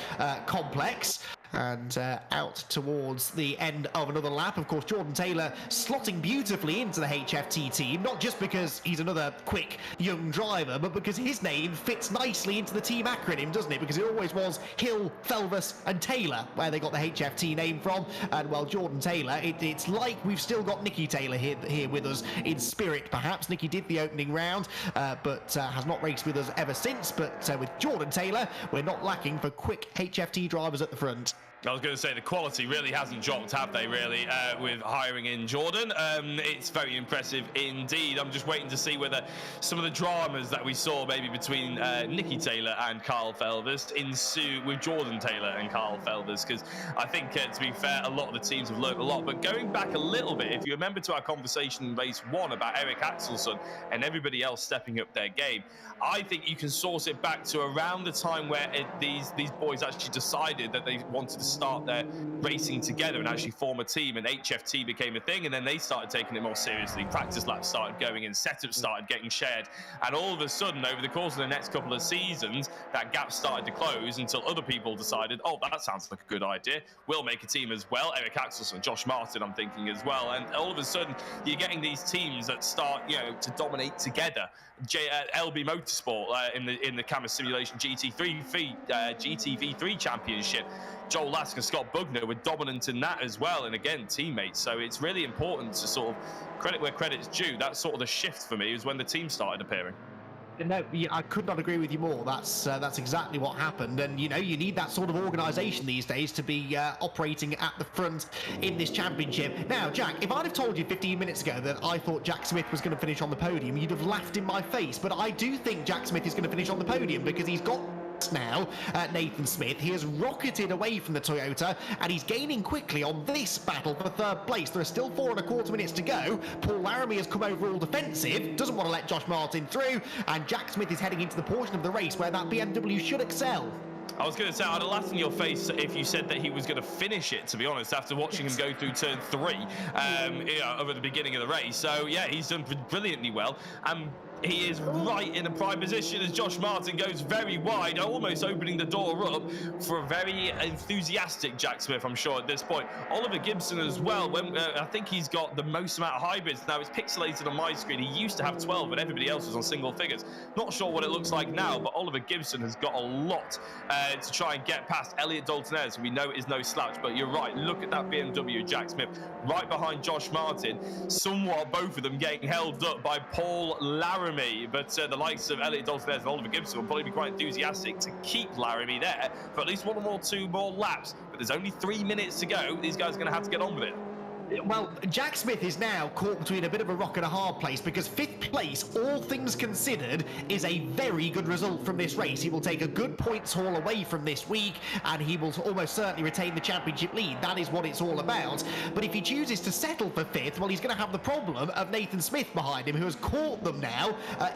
complex. and out towards the end of another lap. Of course, Jordan Taylor slotting beautifully into the HFT team, not just because he's another quick young driver, but because his name fits nicely into the team acronym, doesn't it? Because it always was Hill, Felvis and Taylor where they got the HFT name from. And well, Jordan Taylor, it's like we've still got Nicky Taylor here with us in spirit, perhaps. Nicky did the opening round, but has not raced with us ever since. But with Jordan Taylor, we're not lacking for quick HFT drivers at the front. I was going to say the quality really hasn't dropped, have they, really, with hiring in Jordan? It's very impressive indeed. I'm just waiting to see whether some of the dramas that we saw maybe between Nicky Taylor and Carl Felvis ensue with Jordan Taylor and Carl Felvis, because I think, to be fair, a lot of the teams have learned a lot. But going back a little bit, if you remember to our conversation in race 1 about Eric Axelsson and everybody else stepping up their game, I think you can source it back to around the time where these boys actually decided that they wanted to start their racing together and actually form a team, and HFT became a thing, and then they started taking it more seriously. Practice laps started going and setups started getting shared, and all of a sudden over the course of the next couple of seasons that gap started to close until other people decided, oh, that sounds like a good idea, we'll make a team as well. Eric Axelsson, Josh Martin, I'm thinking as well, and all of a sudden you're getting these teams that start, you know, to dominate together. LB Motorsport in the Cammus Simulation GTV3 Championship, Joel Lask and Scott Bugner were dominant in that as well, and again teammates. So it's really important to sort of credit where credit's due. That's sort of the shift for me, is when the team started appearing. No, I could not agree with you more. That's exactly what happened, and you know, you need that sort of organisation these days to be operating at the front in this championship. Now, Jack, if I'd have told you 15 minutes ago that I thought Jack Smith was going to finish on the podium, you'd have laughed in my face. But I do think Jack Smith is going to finish on the podium because he's got now Nathan Smith. He has rocketed away from the Toyota and he's gaining quickly on this battle for third place. There are still 4.25 minutes to go. Paul Laramie has come over all defensive, doesn't want to let Josh Martin through, and Jack Smith is heading into the portion of the race where that BMW should excel. I was going to say, I'd have laughed in your face if you said that he was going to finish it, to be honest, after watching him go through turn 3 over the beginning of the race. So, yeah, he's done brilliantly well. He is right in a prime position as Josh Martin goes very wide, almost opening the door up for a very enthusiastic Jack Smith, I'm sure, at this point. Oliver Gibson as well. I think he's got the most amount of hybrids. Now, it's pixelated on my screen. He used to have 12, but everybody else was on single figures. Not sure what it looks like now, but Oliver Gibson has got a lot to try and get past Elliot Daltonez, who we know is no slouch. But you're right. Look at that BMW, Jack Smith, right behind Josh Martin. Somewhat both of them getting held up by Paul Laramie. But the likes of Elliot Daltonez and Oliver Gibson will probably be quite enthusiastic to keep Laramie there for at least 1 or 2 more laps. But there's only 3 minutes to go. These guys are going to have to get on with it. Well, Jack Smith is now caught between a bit of a rock and a hard place, because 5th place, all things considered, is a very good result from this race. He will take a good points haul away from this week, and he will almost certainly retain the championship lead. That is what it's all about. But if he chooses to settle for 5th, well, he's going to have the problem of Nathan Smith behind him, who has caught them now.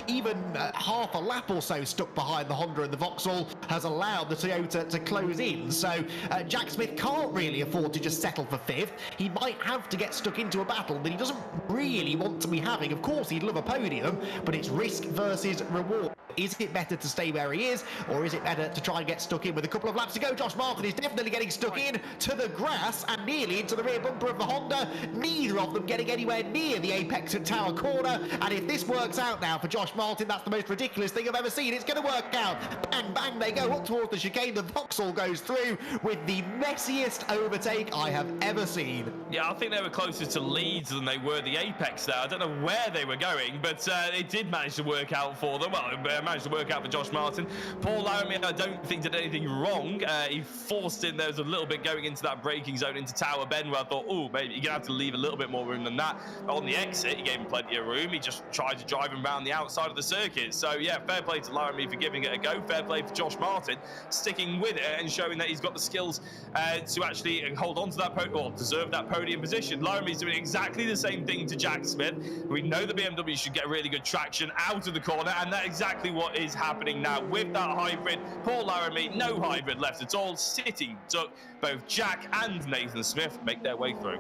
Even half a lap or so stuck behind the Honda and the Vauxhall has allowed the Toyota to close in. So Jack Smith can't really afford to just settle for 5th. He might have to get stuck into a battle that he doesn't really want to be having. Of course, he'd love a podium, but it's risk versus reward. Is it better to stay where he is, or is it better to try and get stuck in? With a couple of laps to go, Josh Martin is definitely getting stuck in to the grass and nearly into the rear bumper of the Honda. Neither of them getting anywhere near the apex at Tower Corner. And if this works out now for Josh Martin, that's the most ridiculous thing I've ever seen. It's going to work out. Bang, bang, they go up towards the chicane. The Vauxhall goes through with the messiest overtake I have ever seen. Yeah, I think they were closer to Leeds than they were the apex there. I don't know where they were going, but it did manage to work out for them. Well, it managed to work out for Josh Martin. Paul Laramie, I don't think did anything wrong. He forced in. There was a little bit going into that braking zone into Tower Bend, where I thought, oh, maybe you're going to have to leave a little bit more room than that. On the exit, he gave him plenty of room. He just tried to drive him around the outside of the circuit. So, yeah, fair play to Laramie for giving it a go. Fair play for Josh Martin sticking with it and showing that he's got the skills to actually hold on to that or deserve that podium position. Laramie's doing exactly the same thing to Jack Smith. We know the BMW should get really good traction out of the corner, and that's exactly what is happening now with that hybrid. Paul Laramie, no hybrid left at all. City took both Jack and Nathan Smith make their way through.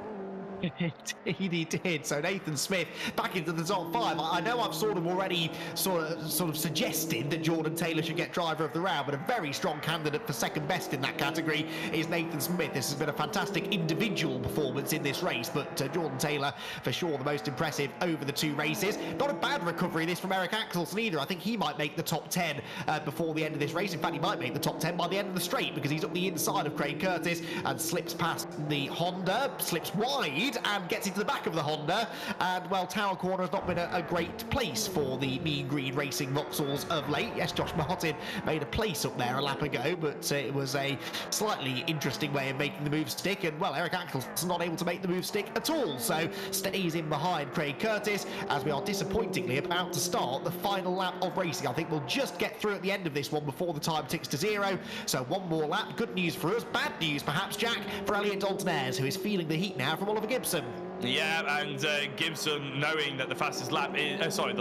Indeed he did. So Nathan Smith back into the top 5. I know I've sort of already sort of suggested that Jordan Taylor should get driver of the round, but a very strong candidate for second best in that category is Nathan Smith. This has been a fantastic individual performance in this race, but Jordan Taylor for sure the most impressive over the 2 races. Not a bad recovery this from Eric Axelsen either. I think he might make the top 10 before the end of this race. In fact, he might make the top 10 by the end of the straight, because he's up the inside of Craig Curtis and slips past the Honda, slips wide and gets into the back of the Honda. And well, Tower Corner has not been a great place for the Mean Green Racing Vauxhalls of late. Yes, Josh Martin made a place up there a lap ago, but it was a slightly interesting way of making the move stick. And well, Eric Axelsen's not able to make the move stick at all, so stays in behind Craig Curtis as we are disappointingly about to start the final lap of racing. I think we'll just get through at the end of this one before the time ticks to 0. So one more lap. Good news for us, bad news perhaps, Jack, for Elliot Dalton-Ayres, who is feeling the heat now from Oliver Gibson. Yeah, and Gibson, knowing that the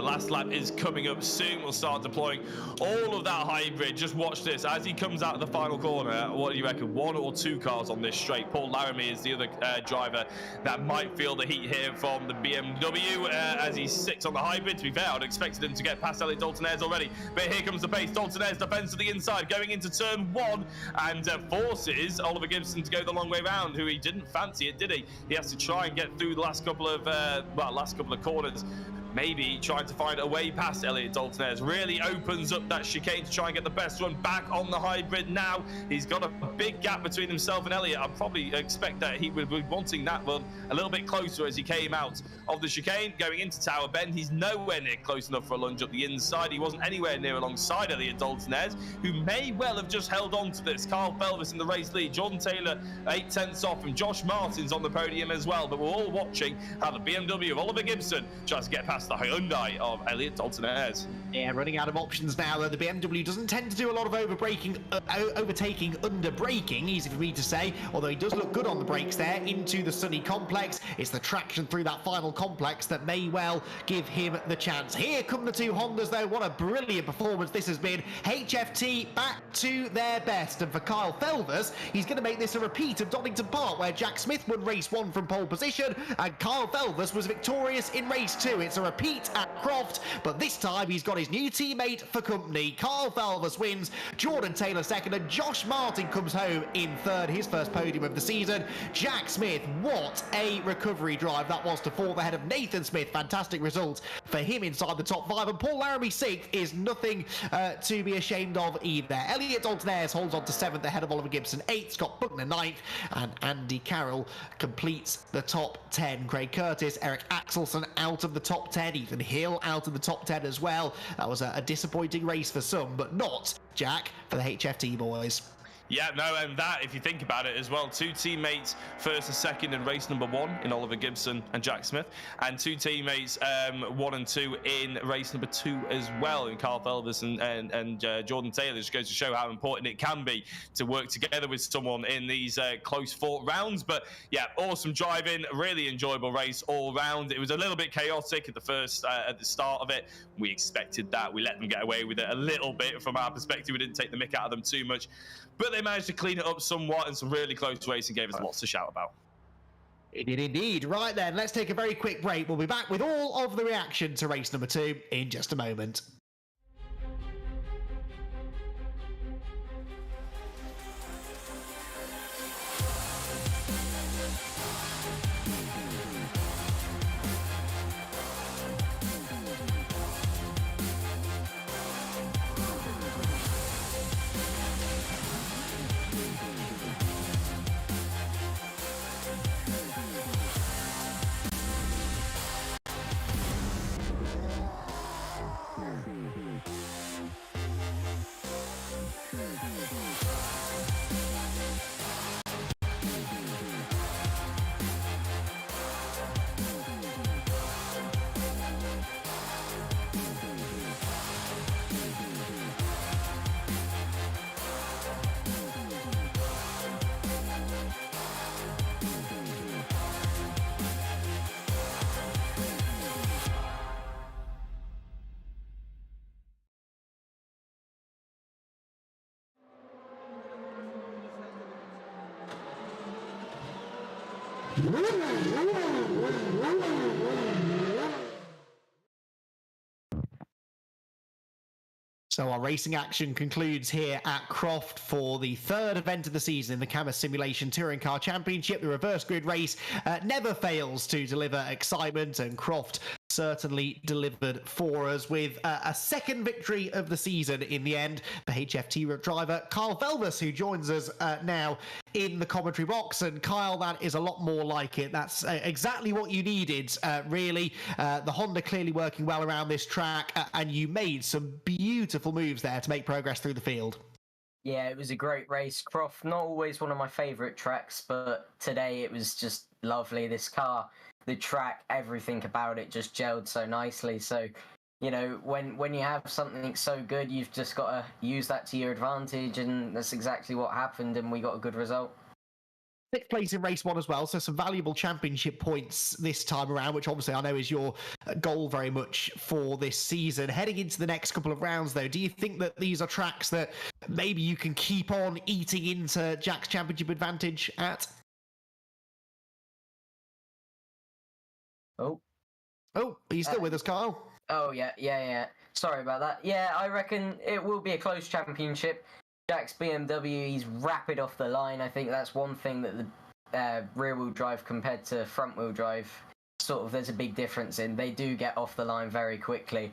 last lap is coming up soon, will start deploying all of that hybrid. Just watch this as he comes out of the final corner. What do you reckon? 1 or 2 cars on this straight. Paul Laramie is the other driver that might feel the heat here from the BMW as he sits on the hybrid. To be fair, I'd expected him to get past Elliot Dalton-Ayres already, but here comes the pace. Dalton-Ayres defends to the inside, going into turn 1, and forces Oliver Gibson to go the long way round, who he didn't fancy it, did he? He has to try and get through the last couple of corners, maybe trying to find a way past Elliot Dalton-Ayres. Really opens up that chicane to try and get the best run back on the hybrid now. He's got a big gap between himself and Elliot. I probably expect that he would be wanting that run a little bit closer as he came out of the chicane going into Tower Bend. He's nowhere near close enough for a lunge up the inside. He wasn't anywhere near alongside Elliot Dalton-Ayres, who may well have just held on to this. Carl Felvis in the race lead, Jordan Taylor 8/10 off, and Josh Martin's on the podium as well. But we're all watching how the BMW of Oliver Gibson tries to get past the Hyundai of Elliot Dalton-Ayres. Yeah, running out of options now. The BMW doesn't tend to do a lot of overtaking under braking, easy for me to say, although he does look good on the brakes there into the sunny complex. It's the traction through that final complex that may well give him the chance. Here come the 2 Hondas though. What a brilliant performance this has been. HFT back to their best, and for Kyle Felvis, he's going to make this a repeat of Donington Park, where Jack Smith won race 1 from pole position and Kyle Felvis was victorious in race 2. It's a repeat at Croft, but this time he's got his new teammate for company. Kyle Felvis wins, Jordan Taylor second, and Josh Martin comes home in third, his first podium of the season. Jack Smith, what a recovery drive that was to fall ahead of Nathan Smith. Fantastic result for him inside the top 5, and Paul Laramie 6th is nothing to be ashamed of either. Elliot Dalton-Ayres holds on to 7th ahead of Oliver Gibson 8th, Scott Buckner 9th, and Andy Carroll completes the top 10. Craig Curtis, Eric Axelsen out of the top 10, Ethan Hill out of the top 10 as well. That was a disappointing race for some, but not, Jack, for the HFT boys. Yeah, no, and that, if you think about it as well, 2 teammates, first and second in race number 1 in Oliver Gibson and Jack Smith, and 2 teammates, 1 and 2 in race number 2 as well, in Carl Felvis and Jordan Taylor. Just goes to show how important it can be to work together with someone in these close fought rounds. But yeah, awesome driving, really enjoyable race all round. It was a little bit chaotic at the start of it. We expected that. We let them get away with it a little bit from our perspective. We didn't take the mick out of them too much. But they managed to clean it up somewhat, and some really close racing gave us lots to shout about. It did indeed. Right then, let's take a very quick break. We'll be back with all of the reaction to race number 2 in just a moment. So our racing action concludes here at Croft for the third event of the season in the Cammus Simulation Touring Car Championship. The reverse grid race never fails to deliver excitement, and Croft certainly delivered for us with a second victory of the season in the end for HFT driver Kyle Velvis, who joins us now in the commentary box. And Kyle, that is a lot more like it. That's exactly what you needed, really. The Honda clearly working well around this track, and you made some beautiful moves there to make progress through the field. Yeah, it was a great race. Croft, not always one of my favourite tracks, but today it was just lovely. This car, the track, everything about it just gelled so nicely. So, you know, when you have something so good, you've just got to use that to your advantage, and that's exactly what happened, and we got a good result. Sixth place in race one as well, so some valuable championship points this time around, which obviously I know is your goal very much for this season. Heading into the next couple of rounds, though, do you think that these are tracks that maybe you can keep on eating into Jack's championship advantage at? Oh, are you still with us, Kyle? Oh, yeah. Sorry about that. Yeah, I reckon it will be a close championship. Jack's BMW, he's rapid off the line. I think that's one thing that the rear-wheel drive compared to front-wheel drive, sort of, there's a big difference in. They do get off the line very quickly.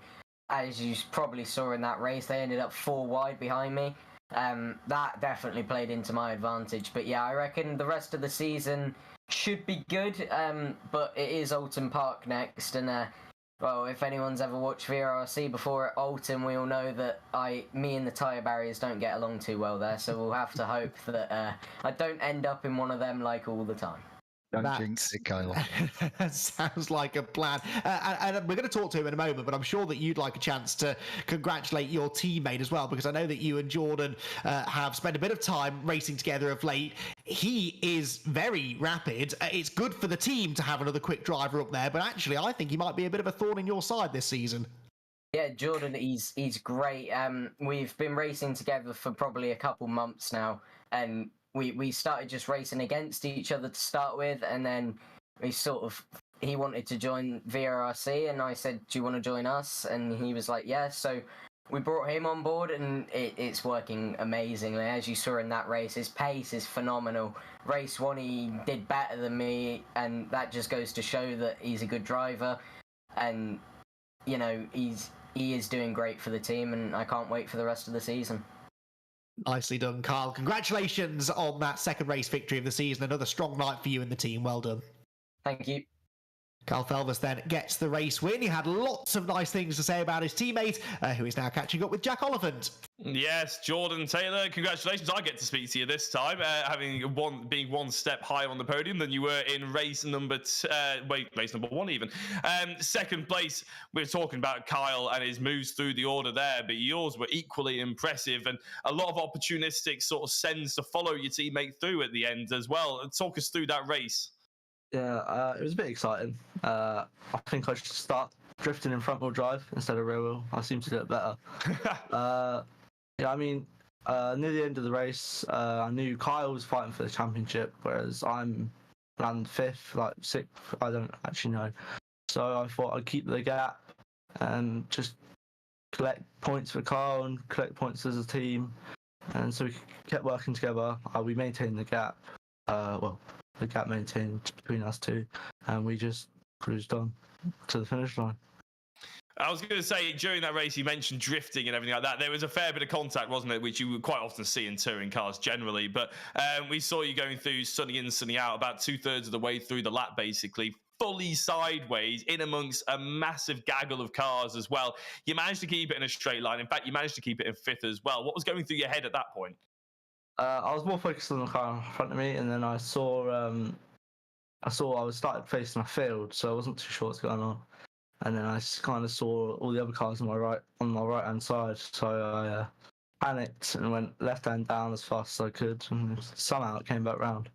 As you probably saw in that race, they ended up 4 wide behind me. That definitely played into my advantage. But yeah, I reckon the rest of the season should be good, but it is Alton Park next, and well, if anyone's ever watched VRRC before at Alton, we all know that me and the tyre barriers don't get along too well there, so we'll have to hope that I don't end up in one of them like all the time. Don't jinx it, Kyle. Sounds like a plan. And we're going to talk to him in a moment, but I'm sure that you'd like a chance to congratulate your teammate as well, because I know that you and Jordan have spent a bit of time racing together of late. He is very rapid. It's good for the team to have another quick driver up there, but actually I think he might be a bit of a thorn in your side this season. Yeah, Jordan, he's great. We've been racing together for probably a couple months now, and we started just racing against each other to start with, and then he wanted to join VRRC, and I said, do you want to join us? And he was like, yeah. So we brought him on board, and it's working amazingly. As you saw in that race, his pace is phenomenal. Race 1, he did better than me, and that just goes to show that he's a good driver, and, you know, he is doing great for the team, and I can't wait for the rest of the season. Nicely done, Kyle. Congratulations on that second race victory of the season. Another strong night for you and the team. Well done. Thank you. Kyle Felvis then gets the race win. He had lots of nice things to say about his teammate, who is now catching up with Jack Oliphant. Yes, Jordan Taylor, congratulations. I get to speak to you this time, being one step higher on the podium than you were in race number one even. Second place, we were talking about Kyle and his moves through the order there, but yours were equally impressive, and a lot of opportunistic sort of sends to follow your teammate through at the end as well. Talk us through that race. Yeah, it was a bit exciting. I think I should start drifting in front wheel drive instead of rear wheel. I seem to do it better. Yeah, I mean, near the end of the race, I knew Kyle was fighting for the championship, whereas I'm landed 5th, like 6th, I don't actually know. So I thought I'd keep the gap and just collect points for Kyle and collect points as a team. And so we kept working together. We maintained the gap. The gap maintained between us two, and we just cruised on to the finish line. I was going to say, during that race, you mentioned drifting and everything like that. There was a fair bit of contact, wasn't it, which you would quite often see in touring cars generally. But we saw you going through sunny in, sunny out, about 2/3 of the way through the lap, basically, fully sideways, in amongst a massive gaggle of cars as well. You managed to keep it in a straight line. In fact, you managed to keep it in 5th as well. What was going through your head at that point? I was more focused on the car in front of me, and then I was started facing a field, so I wasn't too sure what's going on. And then I kind of saw all the other cars on my right hand side, so I panicked and went left hand down as fast as I could, and somehow it came back round.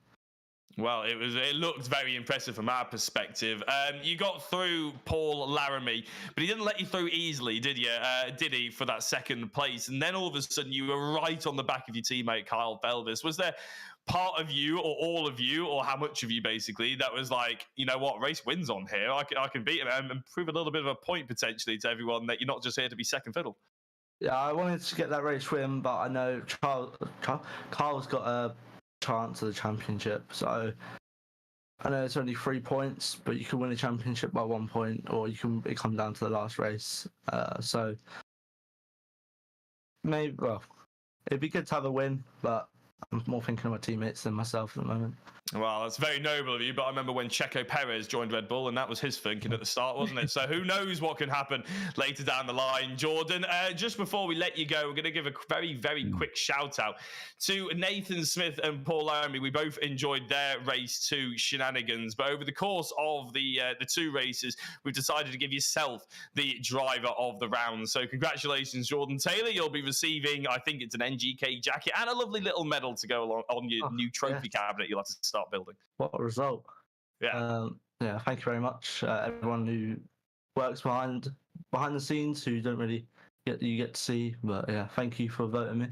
Well, it looked very impressive from our perspective. You got through Paul Laramie, but he didn't let you through easily, did you? Did he, for that second place? And then all of a sudden you were right on the back of your teammate Kyle Belvis. Was there part of you, or all of you, or how much of you basically, that was like, you know what, race wins on here. I can beat him and prove a little bit of a point potentially to everyone that you're not just here to be second fiddle. Yeah, I wanted to get that race win, but I know Carl's got a chance of the championship, so I know it's only 3 points, but you can win a championship by 1 point, or it come down to the last race. So maybe, well, it'd be good to have a win, but I'm more thinking of my teammates than myself at the moment. Well, that's very noble of you, but I remember when Checo Perez joined Red Bull, and that was his thinking at the start, wasn't it? So who knows what can happen later down the line. Jordan, just before we let you go, we're going to give a very, very quick shout out to Nathan Smith and Paul Laramie. We both enjoyed their race 2 shenanigans, but over the course of the 2 races, we've decided to give yourself the driver of the round. So congratulations, Jordan Taylor. You'll be receiving, I think it's an NGK jacket and a lovely little medal to go along on your new trophy cabinet you'll have to start building. What a result. Yeah, thank you very much, everyone who works behind the scenes, who don't really get to see, but yeah, thank you for voting me.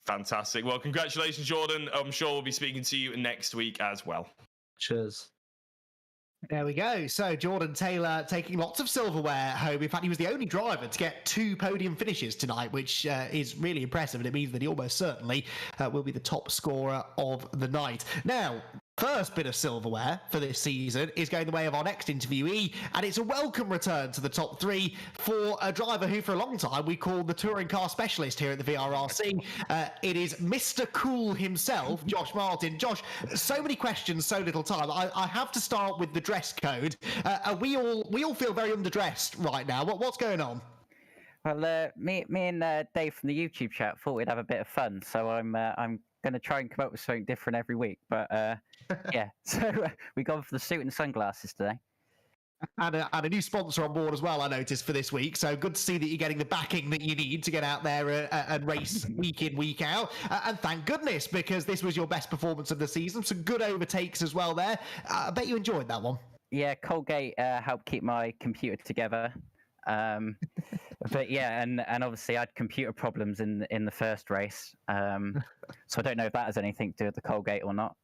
Fantastic. Well, congratulations, Jordan. I'm sure we'll be speaking to you next week as well. Cheers. There we go. So Jordan Taylor taking lots of silverware home. In fact, he was the only driver to get 2 podium finishes tonight, which is really impressive, and it means that he almost certainly will be the top scorer of the night. Now, first bit of silverware for this season is going the way of our next interviewee, and it's a welcome return to the top 3 for a driver who for a long time we called the touring car specialist here at the VRRC. It is Mr. Cool himself, Josh Martin. Josh, so many questions, so little time. I have to start with the dress code. We all feel very underdressed right now. What's going on? Well, me and Dave from the YouTube chat thought we'd have a bit of fun, so I'm going to try and come up with something different every week. But yeah, so we gone for the suit and sunglasses today. And a new sponsor on board as well, I noticed, for this week. So good to see that you're getting the backing that you need to get out there and race week in, week out. And thank goodness, because this was your best performance of the season. Some good overtakes as well there. I bet you enjoyed that one. Yeah, Colgate helped keep my computer together. But yeah, and obviously I had computer problems in the first race. So I don't know if that has anything to do with the Colgate or not.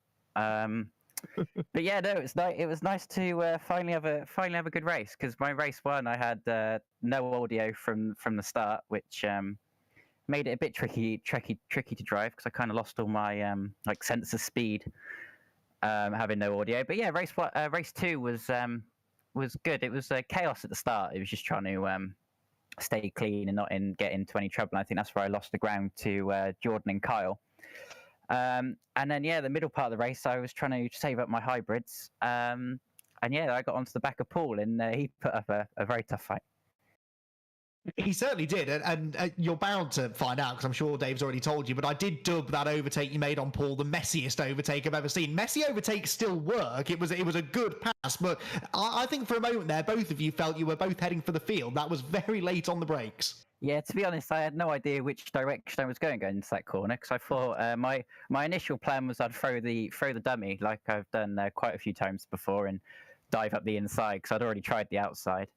But yeah, no, it was nice to finally have a good race, because my race 1 I had no audio from the start, which made it a bit tricky to drive, because I kind of lost all my like sense of speed having no audio. But yeah, race 2 was good. It was chaos at the start. It was just trying to stay clean and not get into any trouble. And I think that's where I lost the ground to Jordan and Kyle. And then, yeah, the middle part of the race, I was trying to save up my hybrids. And yeah, I got onto the back of Paul, and he put up a very tough fight. He certainly did, and you're bound to find out, because I'm sure Dave's already told you, but I did dub that overtake you made on Paul the messiest overtake I've ever seen. Messy overtakes still work. It was a good pass, but I think for a moment there, both of you felt you were both heading for the field. That was very late on the brakes. Yeah, to be honest, I had no idea which direction I was going into that corner, because I thought my initial plan was I'd throw the dummy, like I've done quite a few times before, and dive up the inside, because I'd already tried the outside.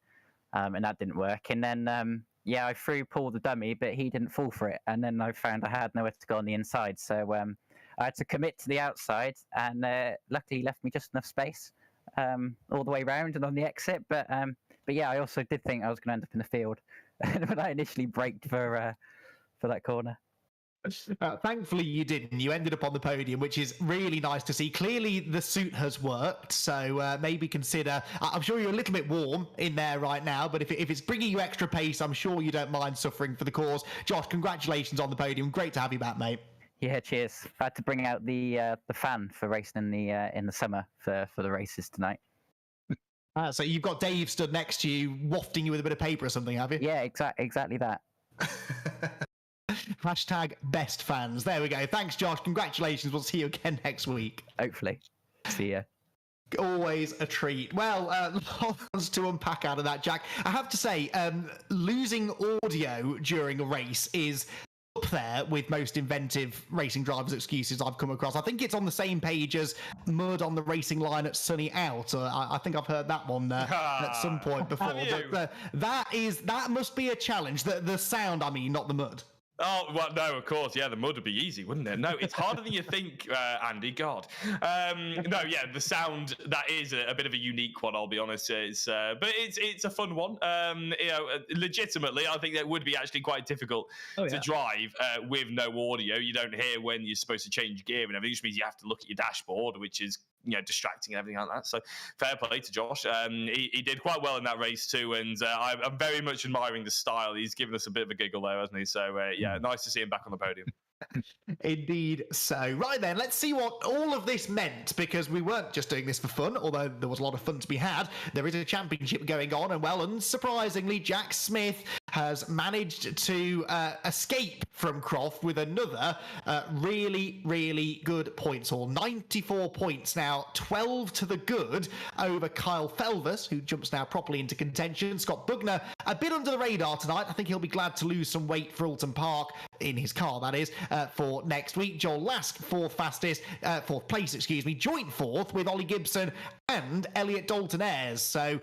And that didn't work. And then, yeah, I threw Paul the dummy, but he didn't fall for it. And then I found I had nowhere to go on the inside. So I had to commit to the outside, and luckily he left me just enough space all the way round and on the exit. But yeah, I also did think I was going to end up in the field when I initially braked for that corner. Thankfully you didn't. You ended up on the podium, which is really nice to see. Clearly the suit has worked, so maybe consider, I'm sure you're a little bit warm in there right now, but if it's bringing you extra pace, I'm sure you don't mind suffering for the cause. Josh, congratulations on the podium. Great to have you back, mate. Yeah, cheers. I had to bring out the fan for racing in the summer for the races tonight. So you've got Dave stood next to you, wafting you with a bit of paper or something, have you? Yeah, exactly that. Hashtag best fans. There we go. Thanks, Josh. Congratulations. We'll see you again next week. Hopefully. See ya. Always a treat. Well, lots to unpack out of that, Jack. I have to say, losing audio during a race is up there with most inventive racing drivers' excuses I've come across. I think it's on the same page as mud on the racing line at sunny out. I think I've heard that one at some point before. But that must be a challenge. The sound, I mean, not the mud. Oh, well, no, of course. Yeah, the mud would be easy, wouldn't it? No, it's harder than you think, Andy. God. No, yeah, the sound, that is a bit of a unique one, I'll be honest. But it's a fun one. Legitimately, I think that would be actually quite difficult to drive with no audio. You don't hear when you're supposed to change gear and everything, which means you have to look at your dashboard, which is distracting and everything like that. So fair play to Josh. He did quite well in that race too, and I'm very much admiring the style. He's given us a bit of a giggle there, hasn't he? So yeah, nice to see him back on the podium. Indeed. So right then, let's see what all of this meant, because we weren't just doing this for fun, although there was a lot of fun to be had. There is a championship going on, and well, unsurprisingly, Jack Smith has managed to escape from Croft with another really, really good points haul. 94 points now, 12 to the good over Kyle Felvers, who jumps now properly into contention. Scott Bugner, a bit under the radar tonight. I think he'll be glad to lose some weight for Alton Park, in his car, that is, for next week. Joel Lask, fourth place, joint fourth with Ollie Gibson and Elliot Dalton Ayres. So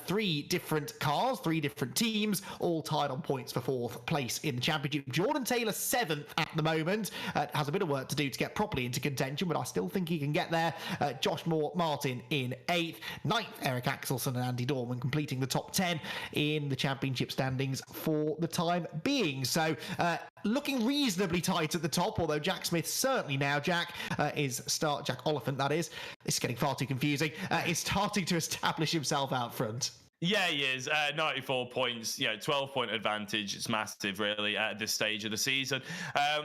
3 different cars, 3 different teams, all tied on points for fourth place in the championship. Jordan Taylor, 7th at the moment, has a bit of work to do to get properly into contention, but I still think he can get there. Josh Martin in 8th. 9th, Eric Axelson and Andy Dorman completing the top 10 in the championship standings for the time being. So looking reasonably tight at the top, although Jack Smith certainly now, Jack Oliphant, that is. This is getting far too confusing. Is starting to establish himself out front. Yeah, he is. 94 points, 12-point advantage. It's massive, really, at this stage of the season.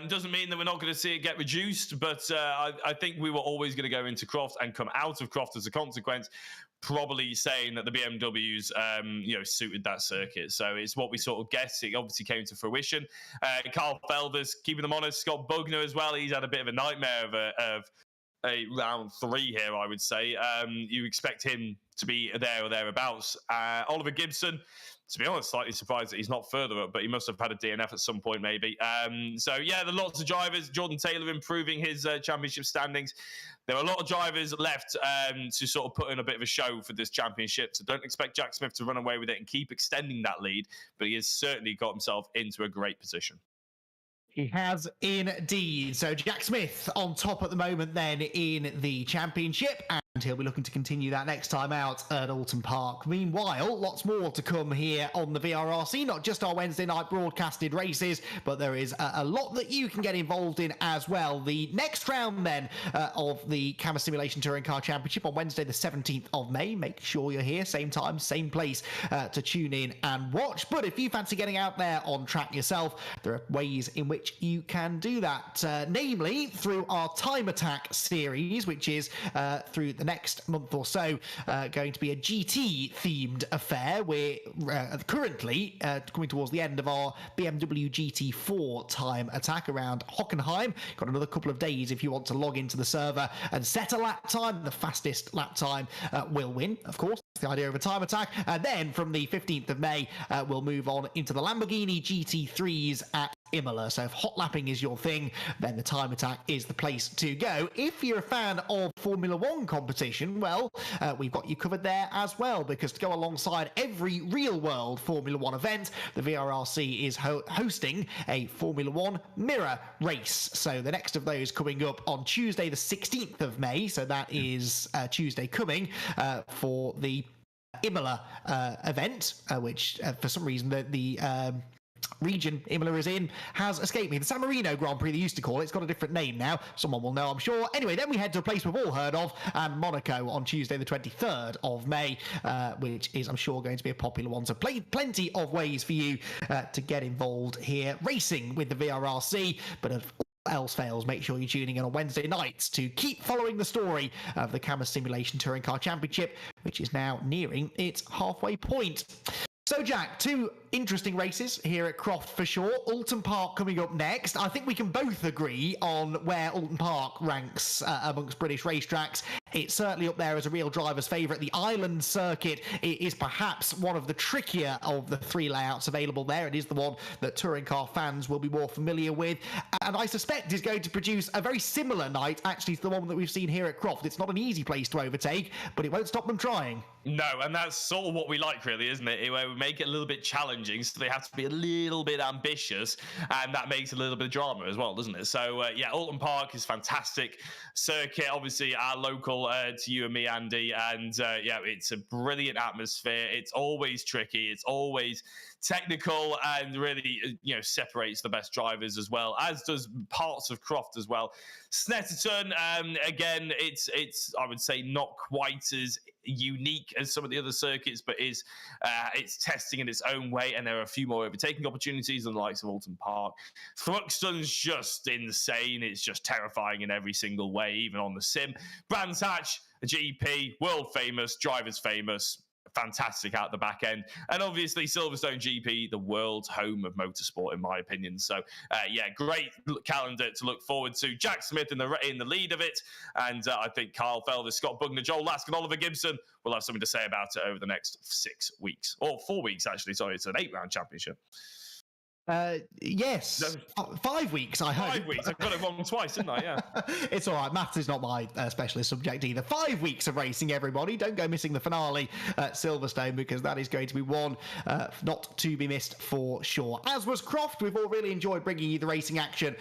Doesn't mean that we're not going to see it get reduced, but I think we were always going to go into Croft and come out of Croft as a consequence, probably saying that the BMWs, suited that circuit. So it's what we sort of guessed. It obviously came to fruition. Carl Felvers, keeping them honest. Scott Bugner as well. He's had a bit of a nightmare of a round 3 here, I would say. You expect him to be there or thereabouts. Oliver Gibson, to be honest, slightly surprised that he's not further up, but he must have had a DNF at some point, maybe. So, yeah, there are lots of drivers. Jordan Taylor improving his championship standings. There are a lot of drivers left to sort of put in a bit of a show for this championship. So don't expect Jack Smith to run away with it and keep extending that lead, but he has certainly got himself into a great position. He has indeed. So Jack Smith on top at the moment then in the championship, and he'll be looking to continue that next time out at Alton Park. Meanwhile, lots more to come here on the VRRC, not just our Wednesday night broadcasted races, but there is a lot that you can get involved in as well. The next round then of the Cammus Simulation Touring Car Championship on Wednesday the 17th of May. Make sure you're here, same time, same place to tune in and watch. But if you fancy getting out there on track yourself, there are ways in which you can do that, namely through our Time Attack series, which is through the next month or so going to be a GT themed affair. We're currently coming towards the end of our BMW GT4 Time Attack around Hockenheim. Got another couple of days if you want to log into the server and set a lap time. The fastest lap time will win, of course. That's the idea of a Time Attack. And then from the 15th of May, we'll move on into the Lamborghini GT3s at Imola. So if hot lapping is your thing, then the Time Attack is the place to go. If you're a fan of Formula One competition, well, we've got you covered there as well, because to go alongside every real-world Formula One event, the VRRC is hosting a Formula One mirror race. So the next of those coming up on Tuesday the 16th of May, so that is Tuesday coming, for the Imola event, which for some reason the region Imola is in has escaped me. The San Marino Grand Prix, they used to call it. It's got a different name now. Someone will know, I'm sure. Anyway, then we head to a place we've all heard of, and Monaco on Tuesday the 23rd of May, which is, I'm sure, going to be a popular one. So plenty of ways for you to get involved here racing with the VRRC, but if else fails, make sure you're tuning in on Wednesday nights to keep following the story of the Cammus Simulation Touring Car Championship, which is now nearing its halfway point. So, Jack, 2 interesting races here at Croft for sure. Alton Park coming up next. I think we can both agree on where Alton Park ranks amongst British racetracks. it's certainly up there as a real driver's favourite. The island circuit is perhaps one of the trickier of the 3 layouts available there. It is the one that touring car fans will be more familiar with, and I suspect is going to produce a very similar night actually to the one that we've seen here at Croft. It's not an easy place to overtake, but it won't stop them trying. No, and that's sort of what we like, really, isn't it? Where we make it a little bit challenging, so they have to be a little bit ambitious, and that makes a little bit of drama as well, doesn't it? So, yeah, Alton Park is fantastic circuit, obviously our local to you and me, Andy, and yeah, it's a brilliant atmosphere. It's always tricky. It's always technical, and really, you know, separates the best drivers as well, as does parts of Croft as well. Snetterton, again, it's I would say not quite as unique as some of the other circuits, but it's testing in its own way, and there are a few more overtaking opportunities than the likes of Alton Park. Thruxton's just insane. It's just terrifying in every single way, even on the sim. Brands Hatch, a GP, world famous, drivers famous, fantastic out the back end, and obviously Silverstone GP, the world's home of motorsport, in my opinion. So yeah, great calendar to look forward to. Jack Smith in the lead of it, and I think Kyle Felder, Scott Bugner, Joel Lask, and Oliver Gibson will have something to say about it over the next 6 weeks, or 4 weeks actually. Sorry, it's an 8-round championship. Yes, 5 weeks, I hope. 5 weeks. I've got it wrong twice, didn't I? Yeah. It's all right. Maths is not my specialist subject either. 5 weeks of racing, everybody. Don't go missing the finale at Silverstone, because that is going to be one not to be missed for sure. As was Croft, we've all really enjoyed bringing you the racing action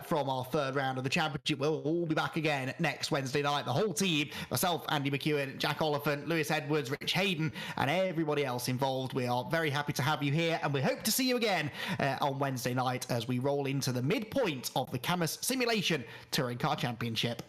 from our 3rd round of the championship. We'll all be back again next Wednesday night. The whole team, myself, Andy McEwan, Jack Oliphant, Lewis Edwards, Rich Hayden, and everybody else involved. We are very happy to have you here, and we hope to see you again on Wednesday night as we roll into the midpoint of the Cammus Simulation Touring Car Championship.